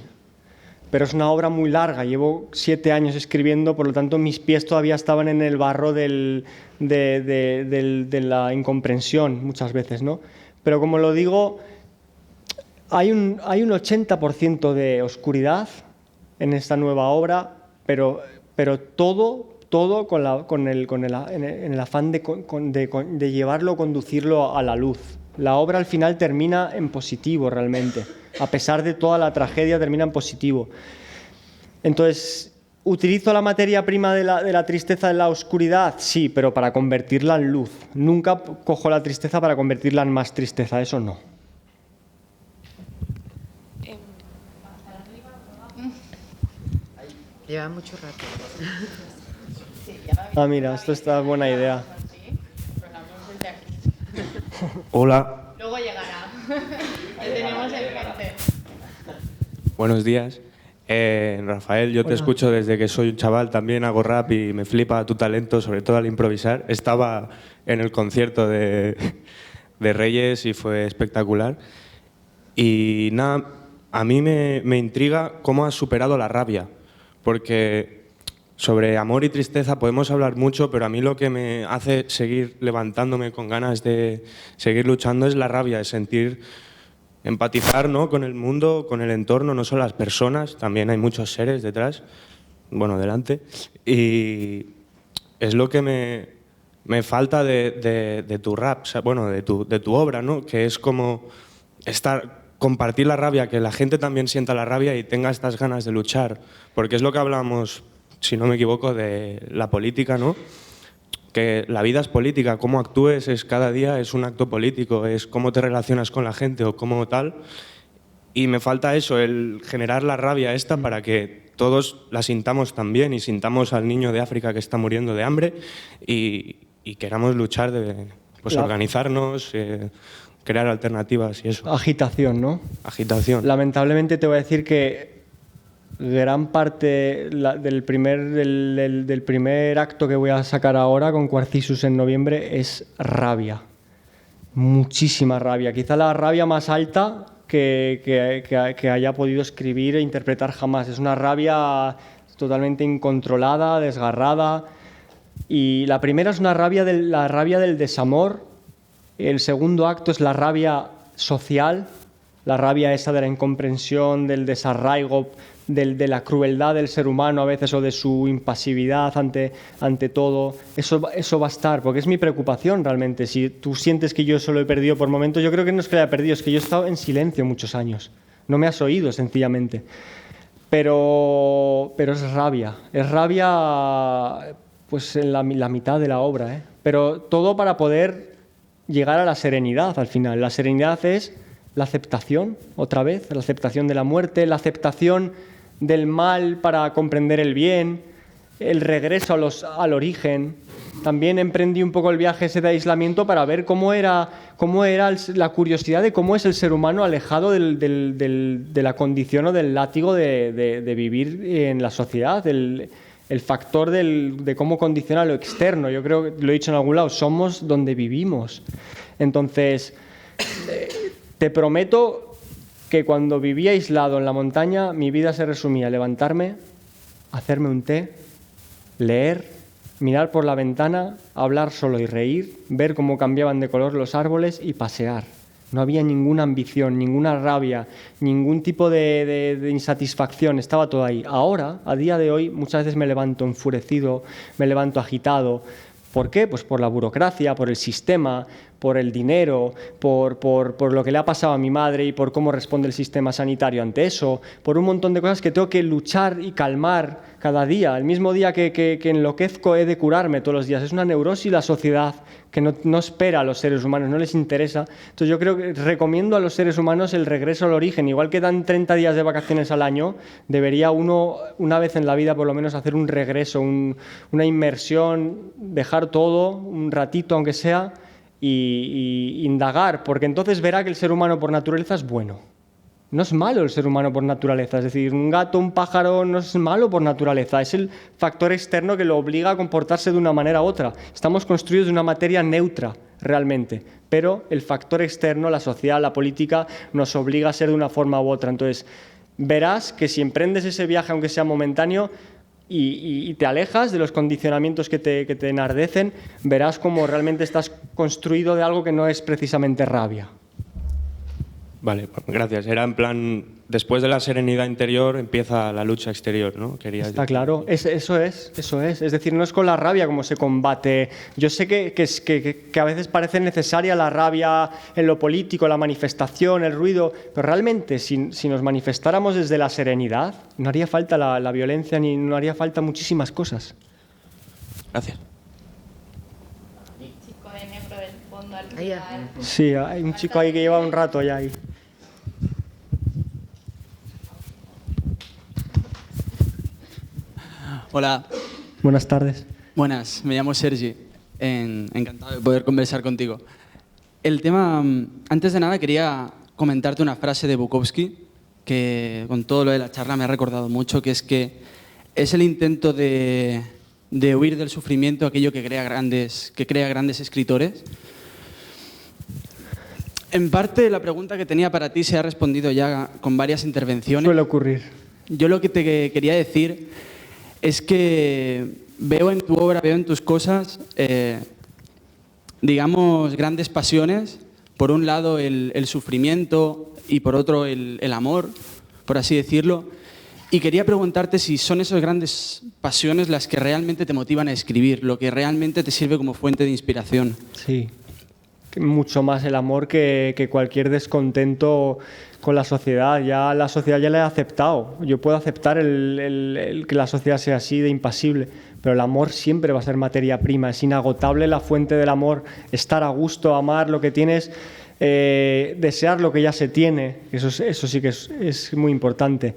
Pero es una obra muy larga. Llevo 7 años escribiendo, por lo tanto, mis pies todavía estaban en el barro de la incomprensión muchas veces, ¿no? Pero como lo digo, hay un 80% de oscuridad en esta nueva obra, pero todo en el afán de llevarlo, conducirlo a la luz. La obra al final termina en positivo realmente, a pesar de toda la tragedia termina en positivo. Entonces, ¿utilizo la materia prima de la tristeza en la oscuridad? Sí, pero para convertirla en luz. Nunca cojo la tristeza para convertirla en más tristeza, eso no. Lleva mucho rato. Ah, mira, esto está buena idea. Hola. Luego llegará. Le tenemos el frente. Buenos días. Rafael, yo te escucho desde que soy un chaval, también hago rap y me flipa tu talento, sobre todo al improvisar. Estaba en el concierto de Reyes y fue espectacular. Y nada, a mí me intriga cómo has superado la rabia, porque sobre amor y tristeza podemos hablar mucho, pero a mí lo que me hace seguir levantándome con ganas de seguir luchando es la rabia, de sentir, empatizar, ¿no?, con el mundo, con el entorno, no solo las personas, también hay muchos seres detrás, bueno, delante, y es lo que me falta de tu rap, o sea, bueno, de tu obra, ¿no?, que es como compartir la rabia, que la gente también sienta la rabia y tenga estas ganas de luchar, porque es lo que hablamos, si no me equivoco, de la política, ¿no?, que la vida es política, cómo actúes cada día es un acto político, es cómo te relacionas con la gente o cómo tal, y me falta eso, el generar la rabia esta para que todos la sintamos también y sintamos al niño de África que está muriendo de hambre y queramos luchar, organizarnos, crear alternativas y eso. Agitación, ¿no? Agitación. Lamentablemente te voy a decir que gran parte del primer acto que voy a sacar ahora con Cuarcisus en noviembre es rabia. Muchísima rabia. Quizá la rabia más alta que haya podido escribir e interpretar jamás. Es una rabia totalmente incontrolada, desgarrada. Y la primera es la rabia del desamor. El segundo acto es la rabia social, la rabia esa de la incomprensión, del desarraigo, de la crueldad del ser humano a veces o de su impasividad ante todo. Eso va a estar, porque es mi preocupación realmente. Si tú sientes que yo eso lo he perdido por momentos, yo creo que no es que lo haya perdido, es que yo he estado en silencio muchos años. No me has oído, sencillamente. Pero es rabia pues en la mitad de la obra, ¿eh? Pero todo para poder llegar a la serenidad al final. La serenidad es la aceptación, otra vez, la aceptación de la muerte, la aceptación del mal para comprender el bien, el regreso al origen. También emprendí un poco el viaje ese de aislamiento para ver cómo era la curiosidad de cómo es el ser humano alejado de la condición o del látigo de vivir en la sociedad, el factor de cómo condiciona lo externo. Yo creo que lo he dicho en algún lado, somos donde vivimos. Entonces, te prometo que cuando vivía aislado en la montaña, mi vida se resumía a levantarme, hacerme un té, leer, mirar por la ventana, hablar solo y reír, ver cómo cambiaban de color los árboles y pasear. No había ninguna ambición, ninguna rabia, ningún tipo de insatisfacción, estaba todo ahí. Ahora, a día de hoy, muchas veces me levanto enfurecido, me levanto agitado. ¿Por qué? Pues por la burocracia, por el sistema, por el dinero, por lo que le ha pasado a mi madre y por cómo responde el sistema sanitario ante eso, por un montón de cosas que tengo que luchar y calmar cada día. El mismo día que enloquezco he de curarme todos los días. Es una neurosis la sociedad que no espera a los seres humanos, no les interesa. Entonces yo creo que recomiendo a los seres humanos el regreso al origen. Igual que dan 30 días de vacaciones al año, debería uno, una vez en la vida por lo menos, hacer un regreso, una inmersión, dejar todo, un ratito aunque sea, y indagar, porque entonces verá que el ser humano por naturaleza es bueno. No es malo el ser humano por naturaleza, es decir, un gato, un pájaro no es malo por naturaleza, es el factor externo que lo obliga a comportarse de una manera u otra. Estamos construidos de una materia neutra, realmente, pero el factor externo, la sociedad, la política, nos obliga a ser de una forma u otra. Entonces, verás que si emprendes ese viaje, aunque sea momentáneo, y te alejas de los condicionamientos que te enardecen, verás cómo realmente estás construido de algo que no es precisamente rabia. Vale, gracias. Era en plan, después de la serenidad interior empieza la lucha exterior, ¿no? Está claro, eso es. Es decir, no es con la rabia como se combate. Yo sé que a veces parece necesaria la rabia en lo político, la manifestación, el ruido, pero realmente si nos manifestáramos desde la serenidad, no haría falta la violencia ni no haría falta muchísimas cosas. Gracias. Chico de negro del fondo al Ahí, final. Sí, hay un chico ahí que lleva un rato ya ahí. Hola. Buenas tardes. Buenas, me llamo Sergi. Encantado de poder conversar contigo. El tema, antes de nada quería comentarte una frase de Bukowski que con todo lo de la charla me ha recordado mucho, que es el intento de huir del sufrimiento aquello que crea grandes escritores. En parte la pregunta que tenía para ti se ha respondido ya con varias intervenciones. Suele ocurrir. Yo lo que te quería decir es que veo en tu obra, veo en tus cosas, digamos, grandes pasiones. Por un lado el sufrimiento y por otro el amor, por así decirlo. Y quería preguntarte si son esas grandes pasiones las que realmente te motivan a escribir, lo que realmente te sirve como fuente de inspiración. Sí, mucho más el amor que cualquier descontento con la sociedad. Ya la sociedad ya la he aceptado. Yo puedo aceptar el que la sociedad sea así de impasible, pero el amor siempre va a ser materia prima. Es inagotable la fuente del amor. Estar a gusto, amar lo que tienes, desear lo que ya se tiene. Eso sí que es muy importante.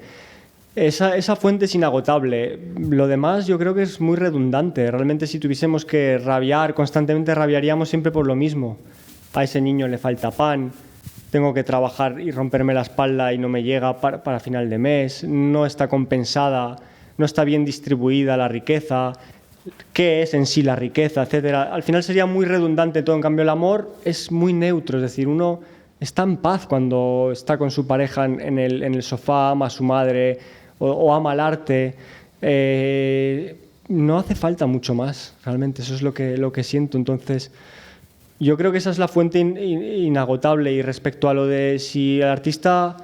Esa fuente es inagotable. Lo demás yo creo que es muy redundante. Realmente si tuviésemos que rabiar constantemente, rabiaríamos siempre por lo mismo. A ese niño le falta pan, tengo que trabajar y romperme la espalda y no me llega para final de mes, no está compensada, no está bien distribuida la riqueza, qué es en sí la riqueza, etcétera. Al final sería muy redundante todo. En cambio el amor es muy neutro, es decir, uno está en paz cuando está con su pareja en el sofá, ama a su madre o ama el arte. No hace falta mucho más, realmente, eso es lo que siento. Entonces, yo creo que esa es la fuente inagotable. Y respecto a lo de si el artista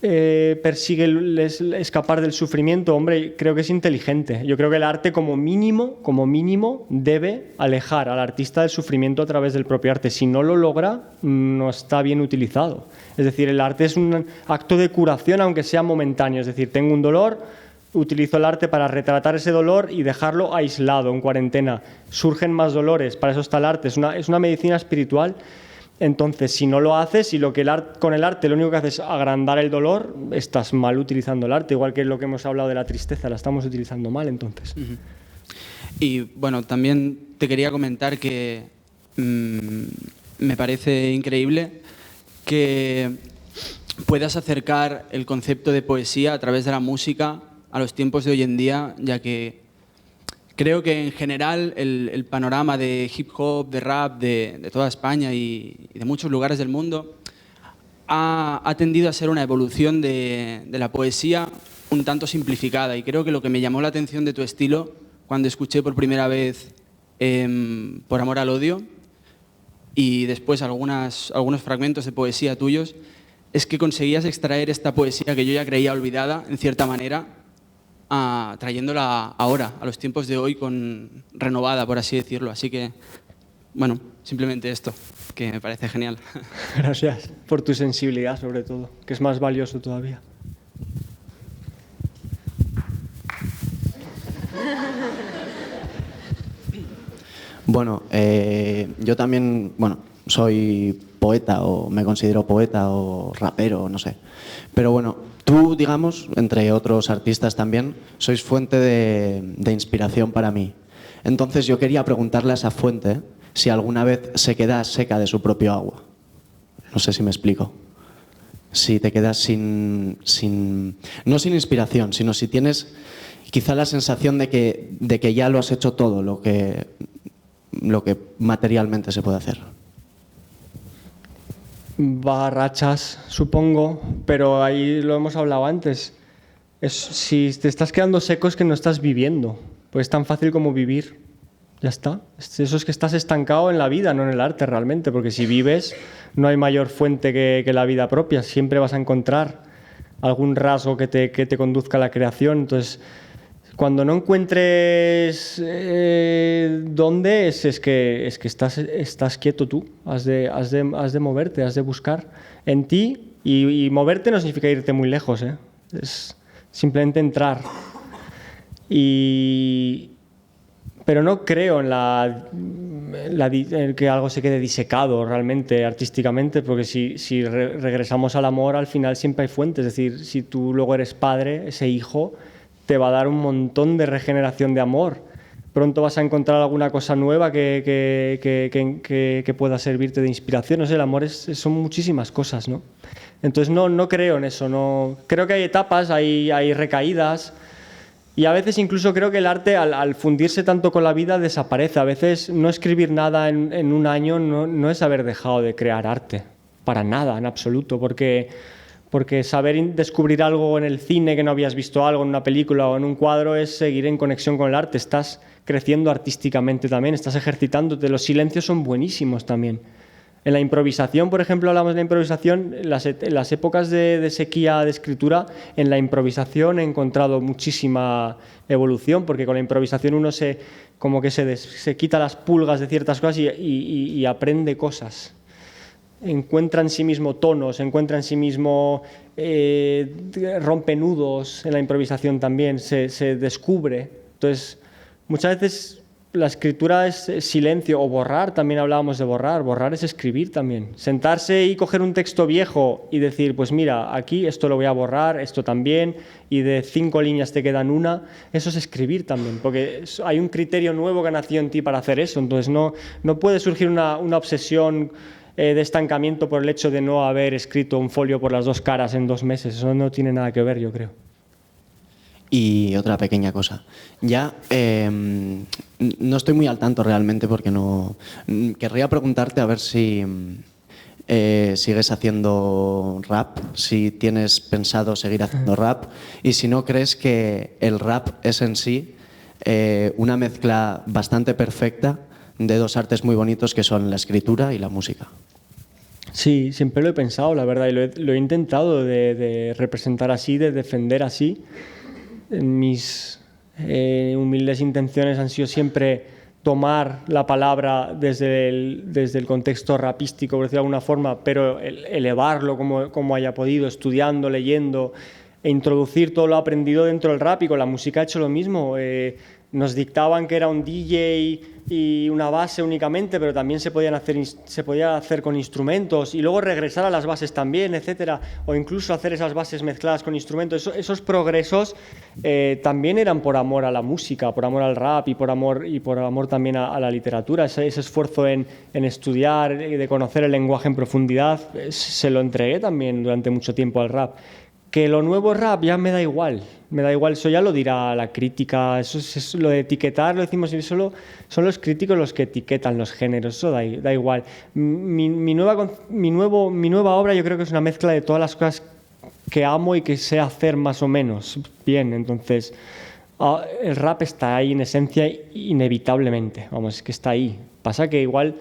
persigue escapar del sufrimiento, hombre, creo que es inteligente. Yo creo que el arte como mínimo debe alejar al artista del sufrimiento a través del propio arte. Si no lo logra, no está bien utilizado. Es decir, el arte es un acto de curación, aunque sea momentáneo. Es decir, tengo un dolor, utilizo el arte para retratar ese dolor y dejarlo aislado, en cuarentena. Surgen más dolores, para eso está el arte. Es una medicina espiritual. Entonces, si no lo haces y con el arte lo único que haces es agrandar el dolor, estás mal utilizando el arte, igual que lo que hemos hablado de la tristeza, la estamos utilizando mal entonces. Y bueno, también te quería comentar que me parece increíble que puedas acercar el concepto de poesía a través de la música a los tiempos de hoy en día, ya que creo que en general el panorama de hip hop, de rap, de toda España y de muchos lugares del mundo ha tendido a ser una evolución de la poesía un tanto simplificada. Y creo que lo que me llamó la atención de tu estilo cuando escuché por primera vez Por amor al odio y después algunos fragmentos de poesía tuyos es que conseguías extraer esta poesía que yo ya creía olvidada, en cierta manera, trayéndola ahora, a los tiempos de hoy, renovada, por así decirlo. Así que, bueno, simplemente esto, que me parece genial. Gracias por tu sensibilidad, sobre todo, que es más valioso todavía. Bueno, yo también, soy poeta o me considero poeta o rapero, no sé. Pero bueno, tú, digamos, entre otros artistas también, sois fuente de inspiración para mí. Entonces yo quería preguntarle a esa fuente si alguna vez se queda seca de su propio agua. No sé si me explico. Si te quedas no sin inspiración, sino si tienes quizá la sensación de que ya lo has hecho todo, lo que materialmente se puede hacer. Va a rachas, supongo, pero ahí lo hemos hablado antes. Si te estás quedando seco es que no estás viviendo, pues es tan fácil como vivir. Ya está. Eso es que estás estancado en la vida, no en el arte realmente, porque si vives no hay mayor fuente que la vida propia. Siempre vas a encontrar algún rasgo que te conduzca a la creación. Entonces, cuando no encuentres dónde es que estás quieto tú. Has de moverte, has de buscar en ti y moverte no significa irte muy lejos, ¿eh? Es simplemente entrar. Pero no creo en que algo se quede disecado realmente artísticamente, porque si regresamos al amor, al final siempre hay fuentes. Es decir, si tú luego eres padre, ese hijo te va a dar un montón de regeneración de amor. Pronto vas a encontrar alguna cosa nueva que pueda servirte de inspiración. No sé, el amor son muchísimas cosas, ¿no? Entonces no creo en eso. No. Creo que hay etapas, hay recaídas. Y a veces incluso creo que el arte, al fundirse tanto con la vida, desaparece. A veces no escribir nada en un año no es haber dejado de crear arte. Para nada, en absoluto. Porque Porque saber descubrir algo en el cine que no habías visto algo en una película o en un cuadro es seguir en conexión con el arte. Estás creciendo artísticamente también, estás ejercitándote. Los silencios son buenísimos también. En la improvisación, por ejemplo, hablamos de la improvisación, en las épocas de sequía de escritura, en la improvisación he encontrado muchísima evolución, porque con la improvisación uno se quita las pulgas de ciertas cosas y aprende cosas. Encuentra en sí mismo tonos, encuentra en sí mismo rompe nudos en la improvisación también, se descubre. Entonces, muchas veces la escritura es silencio, o borrar, también hablábamos de borrar. Borrar es escribir también. Sentarse y coger un texto viejo y decir, pues mira, aquí esto lo voy a borrar, esto también, y de 5 líneas te quedan una. Eso es escribir también, porque hay un criterio nuevo que nació en ti para hacer eso. Entonces no puede surgir una obsesión de estancamiento por el hecho de no haber escrito un folio por las 2 caras en 2 meses. Eso no tiene nada que ver, yo creo. Y otra pequeña cosa. Ya no estoy muy al tanto realmente porque no... Querría preguntarte a ver si sigues haciendo rap, si tienes pensado seguir haciendo rap y si no crees que el rap es en sí una mezcla bastante perfecta de 2 artes muy bonitos que son la escritura y la música. Sí, siempre lo he pensado, la verdad, y lo he intentado de representar así, de defender así. Mis humildes intenciones han sido siempre tomar la palabra desde el contexto rapístico, por decirlo de alguna forma, pero elevarlo como haya podido, estudiando, leyendo, e introducir todo lo aprendido dentro del rap. Y con la música he hecho lo mismo. Nos dictaban que era un DJ y una base únicamente, pero también se podía hacer con instrumentos y luego regresar a las bases también, etcétera, o incluso hacer esas bases mezcladas con instrumentos. Esos progresos también eran por amor a la música, por amor al rap y por amor también a la literatura. Ese esfuerzo en estudiar y de conocer el lenguaje en profundidad se lo entregué también durante mucho tiempo al rap. Que lo nuevo rap ya me da igual, eso ya lo dirá la crítica, eso es lo de etiquetar, lo decimos, y solo son los críticos los que etiquetan los géneros, eso da igual. Mi nueva obra yo creo que es una mezcla de todas las cosas que amo y que sé hacer más o menos bien, entonces el rap está ahí en esencia inevitablemente, vamos, es que está ahí. Pasa que igual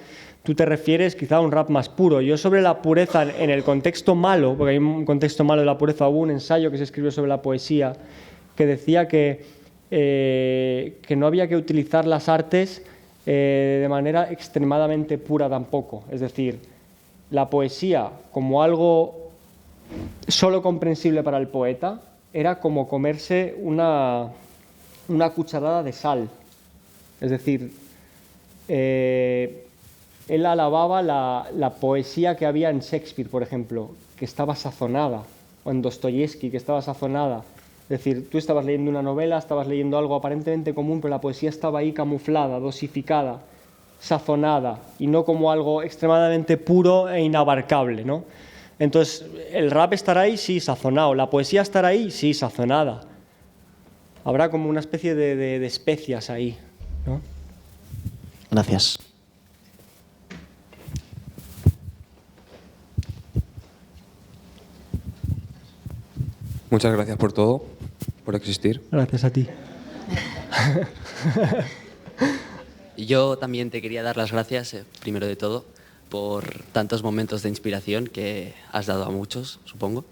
tú te refieres quizá a un rap más puro. Yo sobre la pureza en el contexto malo, porque hay un contexto malo de la pureza, hubo un ensayo que se escribió sobre la poesía que decía que no había que utilizar las artes de manera extremadamente pura tampoco. Es decir, la poesía como algo solo comprensible para el poeta era como comerse una cucharada de sal. Es decir, él alababa la poesía que había en Shakespeare, por ejemplo, que estaba sazonada, o en Dostoyevsky, que estaba sazonada. Es decir, tú estabas leyendo una novela, estabas leyendo algo aparentemente común, pero la poesía estaba ahí camuflada, dosificada, sazonada, y no como algo extremadamente puro e inabarcable, ¿no? Entonces, ¿el rap estará ahí? Sí, sazonado. ¿La poesía estará ahí? Sí, sazonada. Habrá como una especie de especias ahí, ¿no? Gracias. Muchas gracias por todo, por existir. Gracias a ti. Yo también te quería dar las gracias, primero de todo, por tantos momentos de inspiración que has dado a muchos, supongo.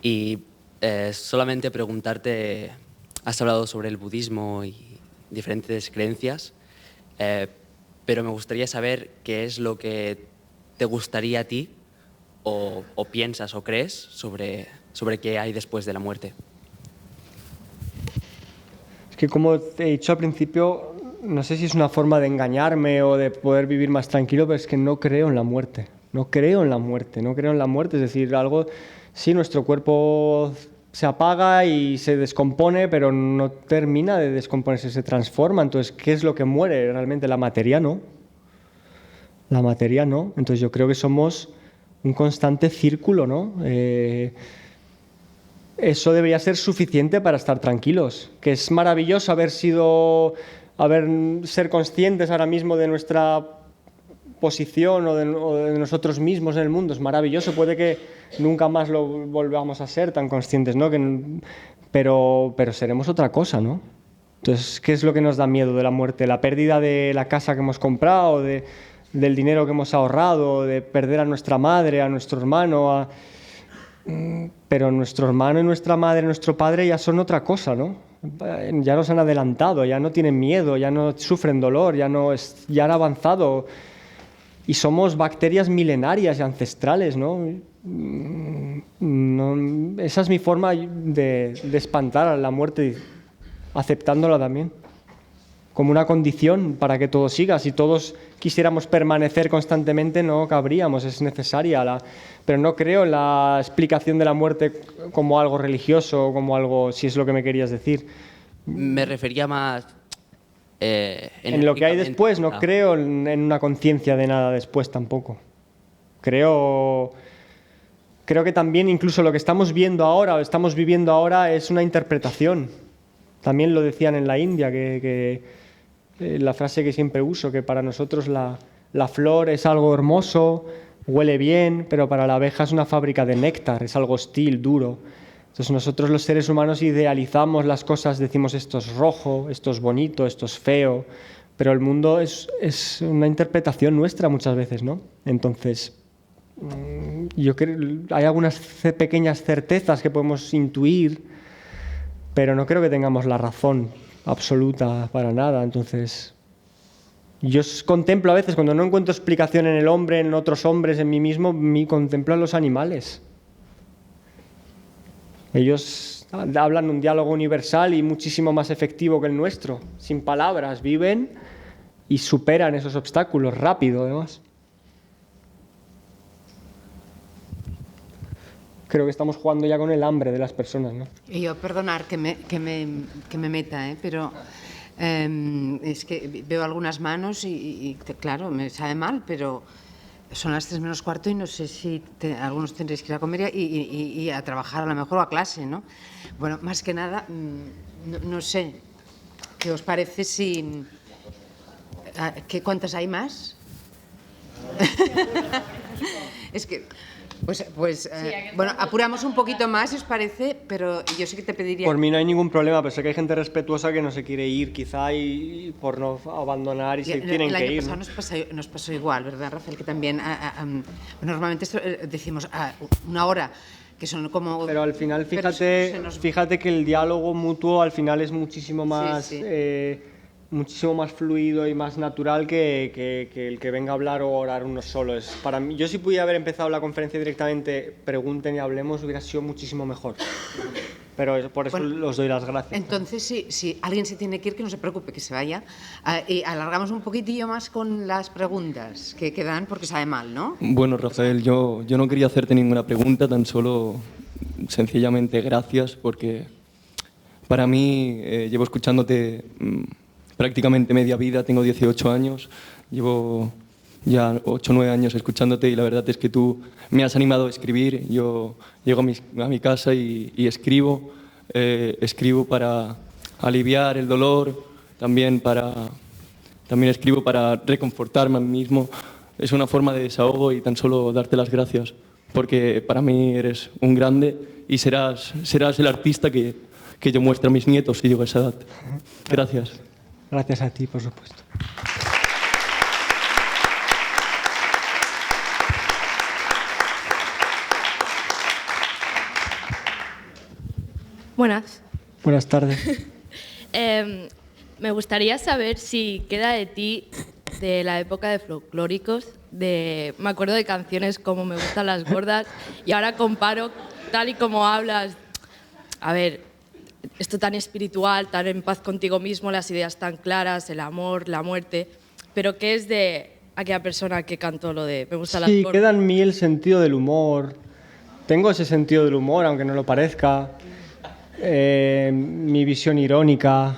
Y solamente preguntarte, has hablado sobre el budismo y diferentes creencias, pero me gustaría saber qué es lo que te gustaría a ti o piensas o crees sobre qué hay después de la muerte. Es que como te he dicho al principio, no sé si es una forma de engañarme o de poder vivir más tranquilo, pero es que no creo en la muerte. No creo en la muerte, es decir, sí, nuestro cuerpo se apaga y se descompone, pero no termina de descomponerse, se transforma. Entonces, ¿qué es lo que muere realmente? La materia no. La materia no. Entonces yo creo que somos un constante círculo, ¿no? Eso debería ser suficiente para estar tranquilos. Que es maravilloso ser conscientes ahora mismo de nuestra posición o de nosotros mismos en el mundo es maravilloso. Puede que nunca más lo volvamos a ser tan conscientes, ¿no? Pero seremos otra cosa, ¿no? Entonces, ¿qué es lo que nos da miedo de la muerte? ¿La pérdida de la casa que hemos comprado, del dinero que hemos ahorrado, de perder a nuestra madre, a nuestro hermano? Pero nuestro hermano y nuestra madre, nuestro padre ya son otra cosa, ¿no? Ya nos han adelantado, ya no tienen miedo, ya no sufren dolor, ya han avanzado. Y somos bacterias milenarias y ancestrales, ¿no? Esa es mi forma de espantar a la muerte, aceptándola también como una condición para que todo siga. Si todos quisiéramos permanecer constantemente, no cabríamos, es necesaria. Pero no creo en la explicación de la muerte como algo religioso, como algo, si es lo que me querías decir. Me refería más... en lo que hay después, no creo en una conciencia de nada después tampoco. Creo que también incluso lo que estamos viendo ahora o estamos viviendo ahora es una interpretación. También lo decían en la India, que la frase que siempre uso, que para nosotros la flor es algo hermoso, huele bien, pero para la abeja es una fábrica de néctar, es algo hostil, duro. Entonces nosotros los seres humanos idealizamos las cosas, decimos esto es rojo, esto es bonito, esto es feo, pero el mundo es una interpretación nuestra muchas veces, ¿no? Entonces, yo creo hay algunas pequeñas certezas que podemos intuir, pero no creo que tengamos la razón absoluta para nada. Entonces, yo contemplo a veces, cuando no encuentro explicación en el hombre, en otros hombres, en mí mismo, contemplo a los animales. Ellos hablan un diálogo universal y muchísimo más efectivo que el nuestro, sin palabras, viven y superan esos obstáculos rápido, además. Creo que estamos jugando ya con el hambre de las personas, ¿no? Y yo, perdonar que me meta, pero es que veo algunas manos y claro, me sabe mal, pero son las 3 menos cuarto y no sé si algunos tendréis que ir a comer y a trabajar a lo mejor o a clase, ¿no? Bueno, más que nada, no sé, ¿qué os parece si... ¿Cuántas hay más? Es que... Pues bueno, apuramos un poquito más, si os parece, pero yo sí que te pediría... Por mí no hay ningún problema, pero sé que hay gente respetuosa que no se quiere ir, quizá, y por no abandonar y se tienen que ir. El año pasado nos pasó igual, ¿verdad, Rafael? Que también, normalmente esto, decimos una hora, que son como... Pero al final, fíjate que el diálogo mutuo al final es muchísimo más... Sí. Muchísimo más fluido y más natural que el que venga a hablar o orar uno solo. Para mí, yo si pudiera haber empezado la conferencia directamente, pregunten y hablemos, hubiera sido muchísimo mejor. Pero por eso os doy las gracias. Entonces, si alguien se tiene que ir, que no se preocupe, que se vaya. Y alargamos un poquitillo más con las preguntas que quedan, porque sabe mal, ¿no? Bueno, Rafael, yo no quería hacerte ninguna pregunta, tan solo sencillamente gracias, porque para mí llevo escuchándote... prácticamente media vida, tengo 18 años, llevo ya 8 o 9 años escuchándote y la verdad es que tú me has animado a escribir. Yo llego a mi casa y escribo, escribo para aliviar el dolor, también escribo para reconfortarme a mí mismo. Es una forma de desahogo y tan solo darte las gracias, porque para mí eres un grande y serás el artista que yo muestre a mis nietos si llego a esa edad. Gracias. Gracias a ti, por supuesto. Buenas. Buenas tardes. Me gustaría saber si queda de ti, de la época de folclóricos, me acuerdo de canciones como Me gustan las gordas, y ahora comparo, tal y como hablas, a ver, esto tan espiritual, tan en paz contigo mismo, las ideas tan claras, el amor, la muerte, pero ¿qué es de aquella persona que cantó lo de Me gustan las gordas? Sí, queda en mí el sentido del humor. Tengo ese sentido del humor, aunque no lo parezca. Mi visión irónica.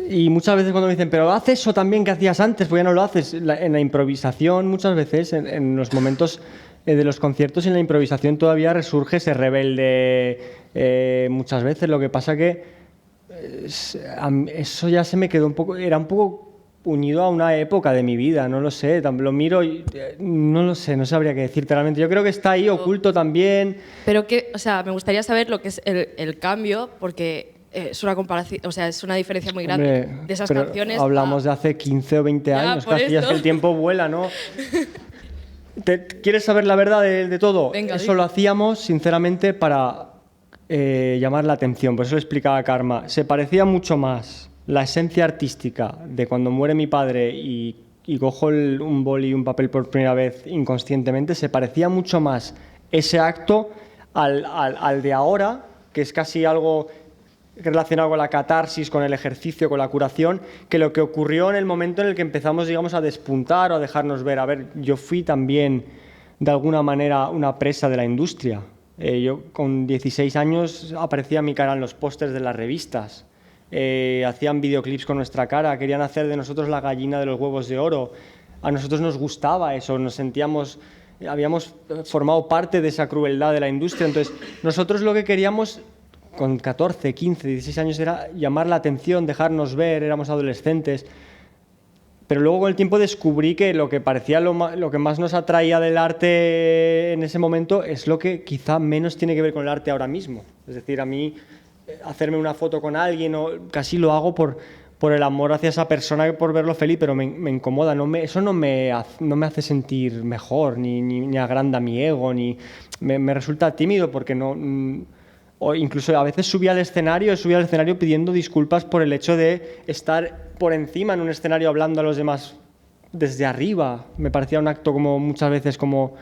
Y muchas veces cuando me dicen, pero haz eso también que hacías antes, pues ya no lo haces. En la improvisación, muchas veces, en los momentos de los conciertos, en la improvisación todavía resurge ese rebelde muchas veces. Lo que pasa que eso ya se me quedó un poco... Era un poco unido a una época de mi vida, no lo sé, lo miro y no lo sé, no sabría qué decirte realmente. Yo creo que está ahí oculto también. Pero que, o sea, me gustaría saber lo que es el cambio, porque es una comparación, o sea, es una diferencia muy grande. Hombre, de esas pero canciones. hablamos de hace 15 o 20 Ya, años, por casi ya es esto. que el tiempo vuela, ¿no? ¿Quieres saber la verdad de todo? Venga, Eso dime. lo hacíamos, sinceramente, para llamar la atención. Por eso lo explicaba Karma. Se parecía mucho más la esencia artística de cuando muere mi padre y cojo un boli y un papel por primera vez inconscientemente, se parecía mucho más ese acto al de ahora, que es casi algo relacionado con la catarsis, con el ejercicio, con la curación, que lo que ocurrió en el momento en el que empezamos, digamos, a despuntar o a dejarnos ver. A ver, yo fui también, de alguna manera, una presa de la industria. Yo con 16 años aparecía mi cara en los pósters de las revistas. Hacían videoclips con nuestra cara, querían hacer de nosotros la gallina de los huevos de oro. A nosotros nos gustaba eso, nos sentíamos, habíamos formado parte de esa crueldad de la industria. Entonces, nosotros lo que queríamos con 14, 15, 16 años era llamar la atención, dejarnos ver, éramos adolescentes. Pero luego con el tiempo descubrí que lo que parecía lo que más nos atraía del arte en ese momento es lo que quizá menos tiene que ver con el arte ahora mismo. Es decir, a mí hacerme una foto con alguien, casi lo hago por el amor hacia esa persona, por verlo feliz, pero me incomoda. Eso no me hace sentir mejor, ni agranda mi ego, ni me resulta tímido porque no... O incluso a veces subía al escenario pidiendo disculpas por el hecho de estar por encima en un escenario hablando a los demás desde arriba. Me parecía un acto como muchas veces como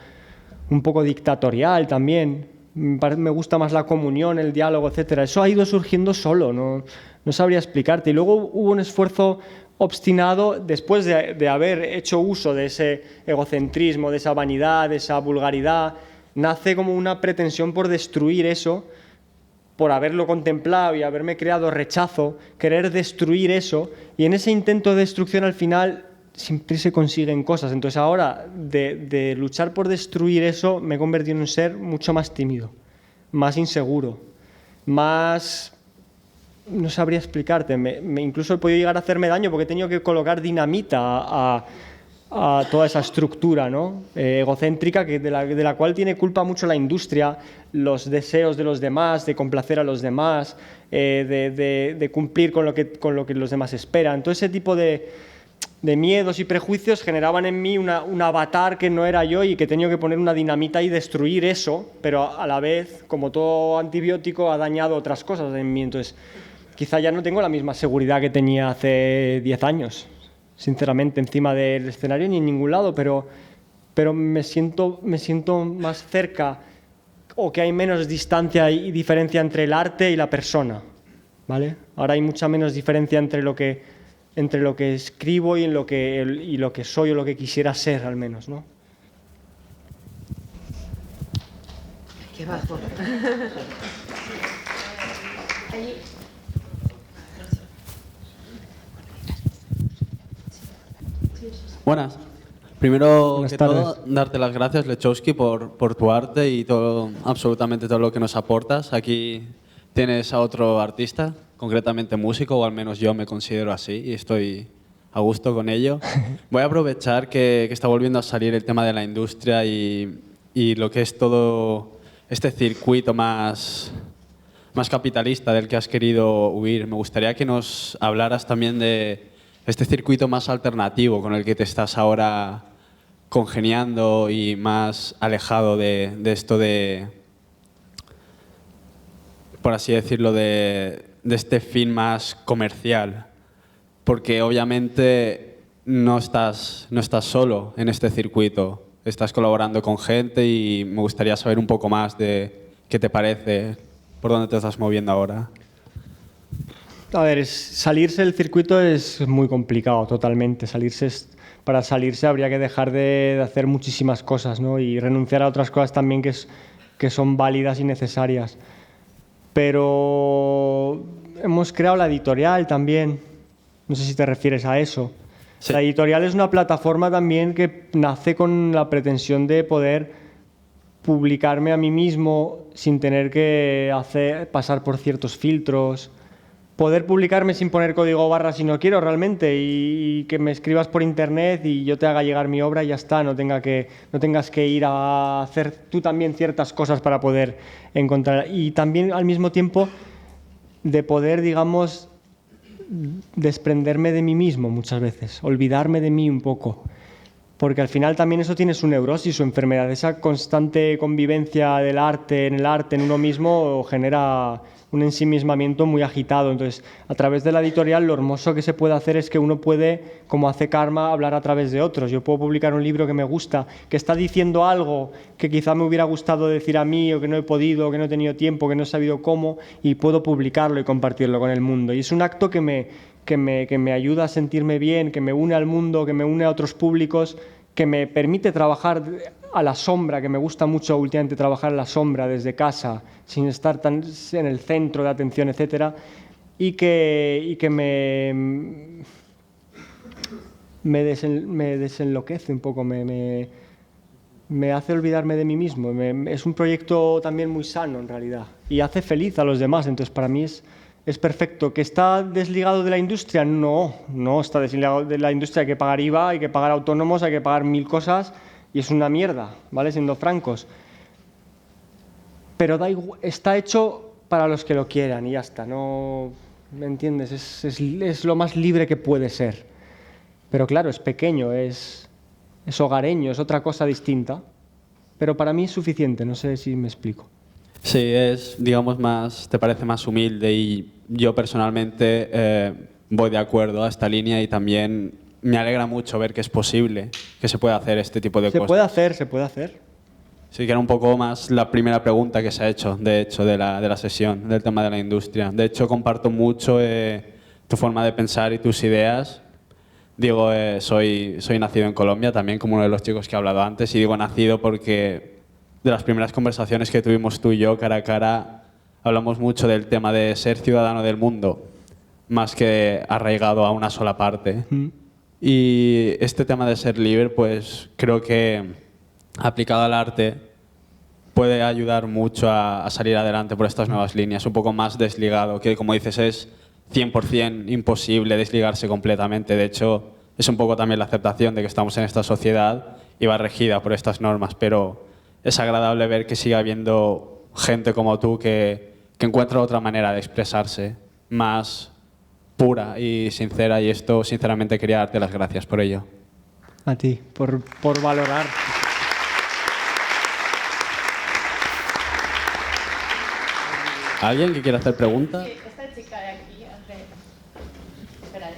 un poco dictatorial también. Me gusta más la comunión, el diálogo, etcétera. Eso ha ido surgiendo solo, no sabría explicarte. Y luego hubo un esfuerzo obstinado después de haber hecho uso de ese egocentrismo, de esa vanidad, de esa vulgaridad. Nace como una pretensión por destruir eso, por haberlo contemplado y haberme creado rechazo, querer destruir eso, y en ese intento de destrucción al final siempre se consiguen cosas. Entonces ahora, de luchar por destruir eso, me he convertido en un ser mucho más tímido, más inseguro, más... no sabría explicarte, incluso he podido llegar a hacerme daño porque he tenido que colocar dinamita a toda esa estructura, ¿no? Egocéntrica de la cual tiene culpa mucho la industria, los deseos de los demás, de complacer a los demás, de cumplir con lo que los demás esperan. Todo ese tipo de miedos y prejuicios generaban en mí un avatar que no era yo y que he tenido que poner una dinamita y destruir eso, pero a la vez, como todo antibiótico, ha dañado otras cosas en mí. Entonces, quizá ya no tengo la misma seguridad que tenía hace 10 años. Sinceramente, encima del escenario ni en ningún lado, pero me siento más cerca, o que hay menos distancia y diferencia entre el arte y la persona, ¿vale? Ahora hay mucha menos diferencia entre lo que escribo y lo que soy o lo que quisiera ser, al menos, ¿no? Qué bajo. Buenas. Primero Buenas que tardes. todo, darte las gracias, Lechowski, por tu arte y absolutamente todo lo que nos aportas. Aquí tienes a otro artista, concretamente músico, o al menos yo me considero así y estoy a gusto con ello. Voy a aprovechar que está volviendo a salir el tema de la industria y lo que es todo este circuito más capitalista del que has querido huir. Me gustaría que nos hablaras también de este circuito más alternativo con el que te estás ahora congeniando y más alejado de esto de, por así decirlo, de este fin más comercial. Porque obviamente no estás solo en este circuito, estás colaborando con gente y me gustaría saber un poco más de qué te parece, por dónde te estás moviendo ahora. A ver, salirse del circuito es muy complicado, totalmente. Para salirse habría que dejar de hacer muchísimas cosas, ¿no? Y renunciar a otras cosas también que son válidas y necesarias. Pero hemos creado la editorial también, no sé si te refieres a eso. Sí. La editorial es una plataforma también que nace con la pretensión de poder publicarme a mí mismo sin tener que pasar por ciertos filtros. poder publicarme sin poner código barra si no quiero realmente y que me escribas por internet y yo te haga llegar mi obra y ya está, no tengas que ir a hacer tú también ciertas cosas para poder encontrar. Y también al mismo tiempo de poder, digamos, desprenderme de mí mismo muchas veces, olvidarme de mí un poco. Porque al final también eso tiene su neurosis, su enfermedad. Esa constante convivencia del arte, en uno mismo, genera un ensimismamiento muy agitado. Entonces, a través de la editorial, lo hermoso que se puede hacer es que uno puede, como hace Karma, hablar a través de otros. Yo puedo publicar un libro que me gusta, que está diciendo algo que quizá me hubiera gustado decir a mí, o que no he podido, o que no he tenido tiempo, que no he sabido cómo, y puedo publicarlo y compartirlo con el mundo. Y es un acto que me ayuda a sentirme bien, que me une al mundo, que me une a otros públicos, que me permite trabajar a la sombra, que me gusta mucho últimamente trabajar a la sombra desde casa, sin estar tan en el centro de atención, etcétera, y que me desenloquece un poco, me hace olvidarme de mí mismo. Es un proyecto también muy sano en realidad y hace feliz a los demás, entonces para mí es perfecto. ¿Que está desligado de la industria? No está desligado de la industria. Hay que pagar IVA, hay que pagar autónomos, hay que pagar 1000 cosas y es una mierda, ¿vale? Siendo francos. Pero está hecho para los que lo quieran y ya está. No, ¿me entiendes? Es lo más libre que puede ser. Pero claro, es pequeño, es hogareño, es otra cosa distinta. Pero para mí es suficiente, no sé si me explico. Sí, es, digamos, te parece más humilde y yo personalmente voy de acuerdo a esta línea y también me alegra mucho ver que es posible, que se puede hacer este tipo de cosas. Se puede hacer. Sí, que era un poco más la primera pregunta que se ha hecho, de hecho, de la sesión, del tema de la industria. De hecho, comparto mucho tu forma de pensar y tus ideas. Digo, soy nacido en Colombia también, como uno de los chicos que ha hablado antes, y digo nacido porque de las primeras conversaciones que tuvimos tú y yo cara a cara, hablamos mucho del tema de ser ciudadano del mundo, más que arraigado a una sola parte. Y este tema de ser libre, pues creo que aplicado al arte puede ayudar mucho a salir adelante por estas nuevas líneas, un poco más desligado, que como dices es 100% imposible desligarse completamente. De hecho, es un poco también la aceptación de que estamos en esta sociedad y va regida por estas normas, pero es agradable ver que sigue habiendo gente como tú que encuentra otra manera de expresarse, más pura y sincera, y esto sinceramente quería darte las gracias por ello. A ti, por valorar. ¿Alguien que quiera hacer preguntas? Sí, esta chica de aquí hace... Espera.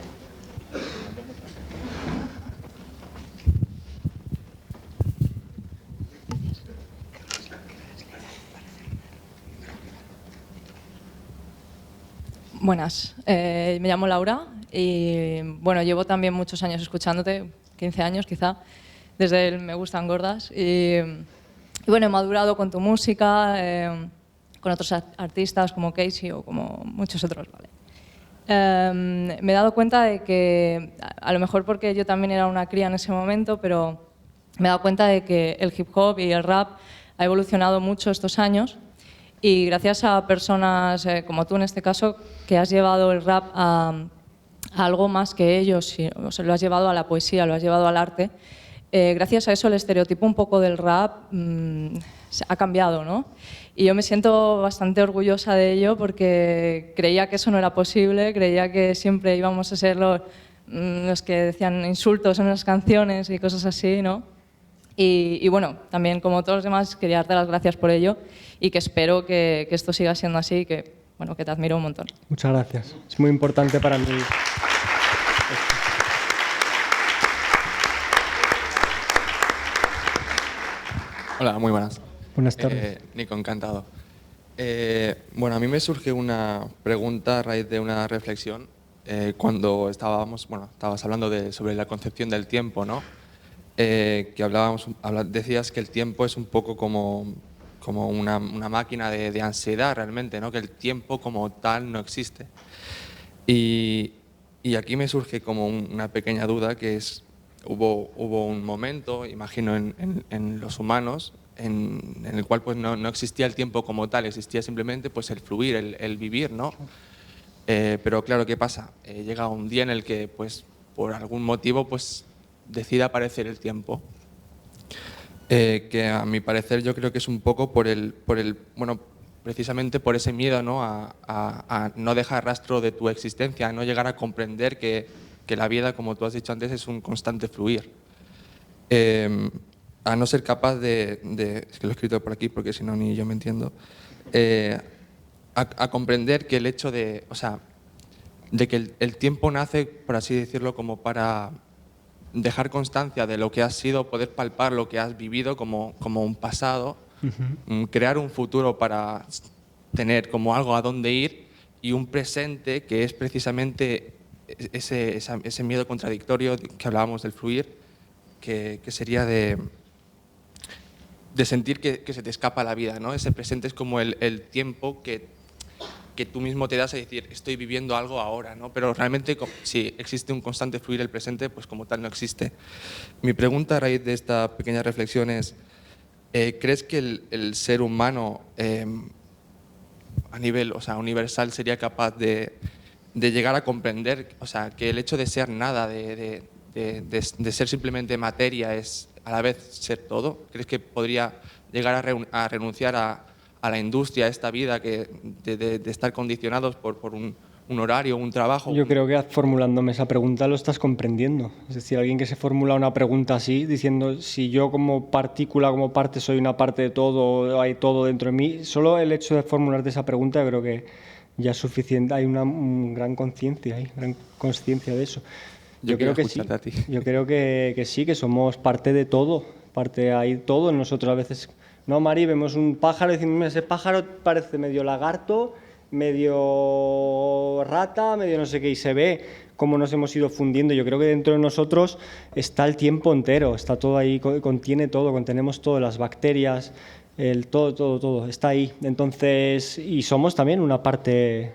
Buenas, me llamo Laura y bueno, llevo también muchos años escuchándote, 15 años quizá, desde el Me Gustan Gordas y bueno, he madurado con tu música, con otros artistas como Casey o como muchos otros, ¿vale? Me he dado cuenta de que, a lo mejor porque yo también era una cría en ese momento, pero me he dado cuenta de que el hip hop y el rap ha evolucionado mucho estos años. Y gracias a personas como tú en este caso, que has llevado el rap a algo más que ellos, o sea, lo has llevado a la poesía, lo has llevado al arte, gracias a eso el estereotipo un poco del rap ha cambiado, ¿no? Y yo me siento bastante orgullosa de ello porque creía que eso no era posible, creía que siempre íbamos a ser los que decían insultos en las canciones y cosas así, ¿no? Y bueno, también como todos los demás quería darte las gracias por ello y que espero que esto siga siendo así y que, bueno, que te admiro un montón. Muchas gracias. Es muy importante para mí. Hola, muy buenas. Buenas tardes. Nico, encantado. Bueno, a mí me surge una pregunta a raíz de una reflexión cuando estabas hablando sobre la concepción del tiempo, ¿no? Que decías que el tiempo es un poco como una máquina de ansiedad realmente, ¿no? Que el tiempo como tal no existe. Y aquí me surge como una pequeña duda que es, hubo un momento, imagino, en los humanos en el cual pues no existía el tiempo como tal, existía simplemente pues el fluir, el vivir, ¿no? Pero claro, ¿qué pasa? Llega un día en el que, pues, por algún motivo, pues, decide aparecer el tiempo. Que a mi parecer yo creo que es un poco bueno, precisamente por ese miedo, ¿no? A no dejar rastro de tu existencia, a no llegar a comprender que la vida, como tú has dicho antes, es un constante fluir. A no ser capaz es que lo he escrito por aquí porque si no ni yo me entiendo, a comprender que el hecho de que el tiempo nace, por así decirlo, como para dejar constancia de lo que has sido, poder palpar lo que has vivido como un pasado, crear un futuro para tener como algo a dónde ir y un presente que es precisamente ese miedo contradictorio que hablábamos del fluir, que sería de sentir que se te escapa la vida, ¿no? Ese presente es como el tiempo que tú mismo te das a decir, estoy viviendo algo ahora, ¿no? Pero realmente, si existe un constante fluir, el presente, pues como tal no existe. Mi pregunta a raíz de esta pequeña reflexión es, ¿crees que el ser humano a nivel universal sería capaz de llegar a comprender, que el hecho de ser nada, de ser simplemente materia, es a la vez ser todo? ¿Crees que podría llegar a renunciar a la industria, a esta vida de estar condicionados por un horario, un trabajo? Yo creo que formulándome esa pregunta lo estás comprendiendo. Es decir, alguien que se formula una pregunta así, diciendo si yo como partícula, como parte, soy una parte de todo, hay todo dentro de mí, solo el hecho de formularte esa pregunta creo que ya es suficiente. Hay una gran conciencia, de eso. Yo creo que sí. Yo creo que sí, que somos parte de todo. Hay todo en nosotros a veces. No, Mari, vemos un pájaro y decimos, mira, ese pájaro parece medio lagarto, medio rata, medio no sé qué, y se ve cómo nos hemos ido fundiendo. Yo creo que dentro de nosotros está el tiempo entero, está todo ahí, contiene todo, contenemos todo, las bacterias, todo, está ahí. Entonces, y somos también una parte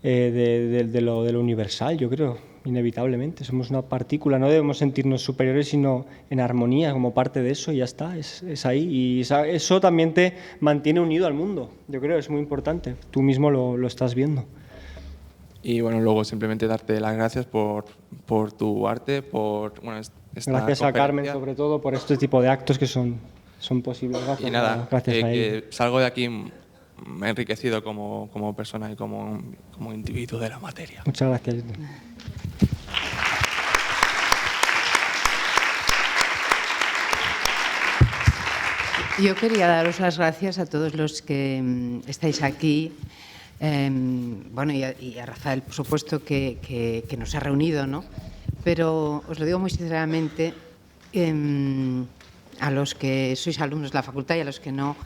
de lo universal, yo creo, inevitablemente. Somos una partícula, no debemos sentirnos superiores, sino en armonía como parte de eso y ya está, es ahí. Y eso también te mantiene unido al mundo, yo creo, es muy importante. Tú mismo lo estás viendo. Y bueno, luego simplemente darte las gracias por tu arte, por esta gracias a Carmen, sobre todo, por este tipo de actos que son posibles. Gracias, y nada, gracias a ella. que salgo de aquí enriquecido como persona y como individuo de la materia. Muchas gracias. Yo quería daros las gracias a todos los que estáis aquí, bueno, y a Rafael, por supuesto, que nos ha reunido, ¿no? Pero os lo digo muy sinceramente, a los que sois alumnos de la facultad y a los que no,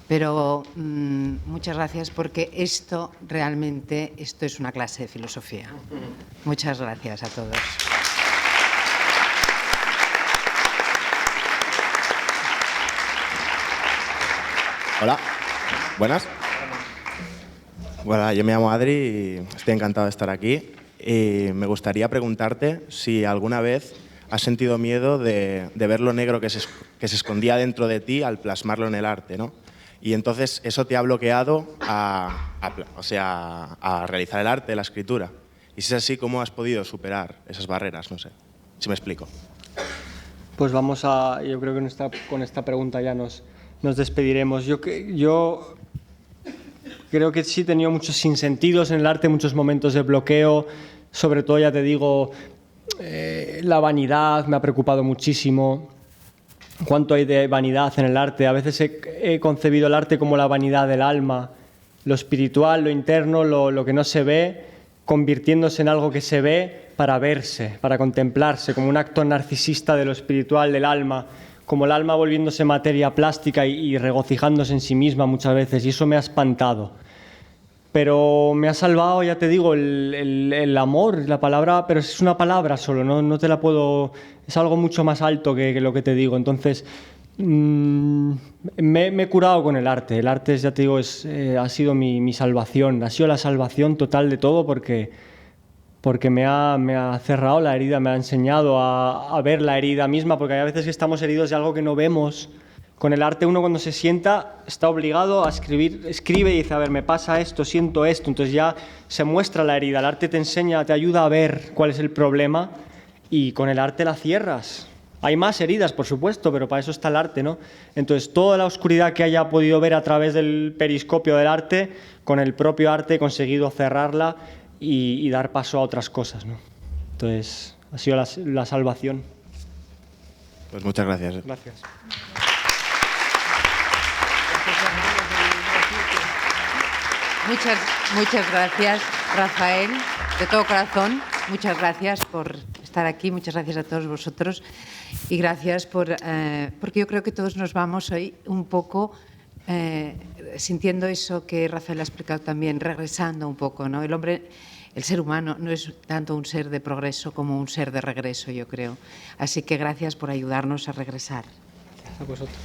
pero muchas gracias, porque esto es una clase de filosofía. Muchas gracias a todos. Hola, buenas. Bueno, yo me llamo Adri y estoy encantado de estar aquí. Y me gustaría preguntarte si alguna vez has sentido miedo de ver lo negro que se escondía dentro de ti al plasmarlo en el arte, ¿no? Y entonces eso te ha bloqueado a realizar el arte, la escritura. Y si es así, ¿cómo has podido superar esas barreras? No sé, si me explico. Pues yo creo que con esta pregunta ya nos despediremos. Yo creo que sí he tenido muchos sinsentidos en el arte, muchos momentos de bloqueo, sobre todo, ya te digo, la vanidad me ha preocupado muchísimo. ¿Cuánto hay de vanidad en el arte? A veces he concebido el arte como la vanidad del alma, lo espiritual, lo interno, lo que no se ve, convirtiéndose en algo que se ve para verse, para contemplarse, como un acto narcisista de lo espiritual, del alma, como el alma volviéndose materia plástica y regocijándose en sí misma muchas veces, y eso me ha espantado. Pero me ha salvado, ya te digo, el amor, la palabra, pero es una palabra solo, no te la puedo... Es algo mucho más alto que lo que te digo. Entonces, me he curado con el arte. El arte, ya te digo, ha sido mi salvación. Ha sido la salvación total de todo porque me ha cerrado la herida, me ha enseñado a ver la herida misma, porque hay veces que estamos heridos de algo que no vemos, Con el arte uno cuando se sienta está obligado a escribir, escribe y dice, a ver, me pasa esto, siento esto, entonces ya se muestra la herida. El arte te enseña, te ayuda a ver cuál es el problema y con el arte la cierras. Hay más heridas, por supuesto, pero para eso está el arte, ¿no? Entonces, toda la oscuridad que haya podido ver a través del periscopio del arte, con el propio arte he conseguido cerrarla y dar paso a otras cosas, ¿no? Entonces, ha sido la salvación. Pues muchas gracias. Gracias. Muchas gracias, Rafael, de todo corazón. Muchas gracias por estar aquí, muchas gracias a todos vosotros y gracias porque yo creo que todos nos vamos hoy un poco sintiendo eso que Rafael ha explicado también, regresando un poco, ¿no? El ser humano no es tanto un ser de progreso como un ser de regreso, yo creo. Así que gracias por ayudarnos a regresar. Gracias a vosotros.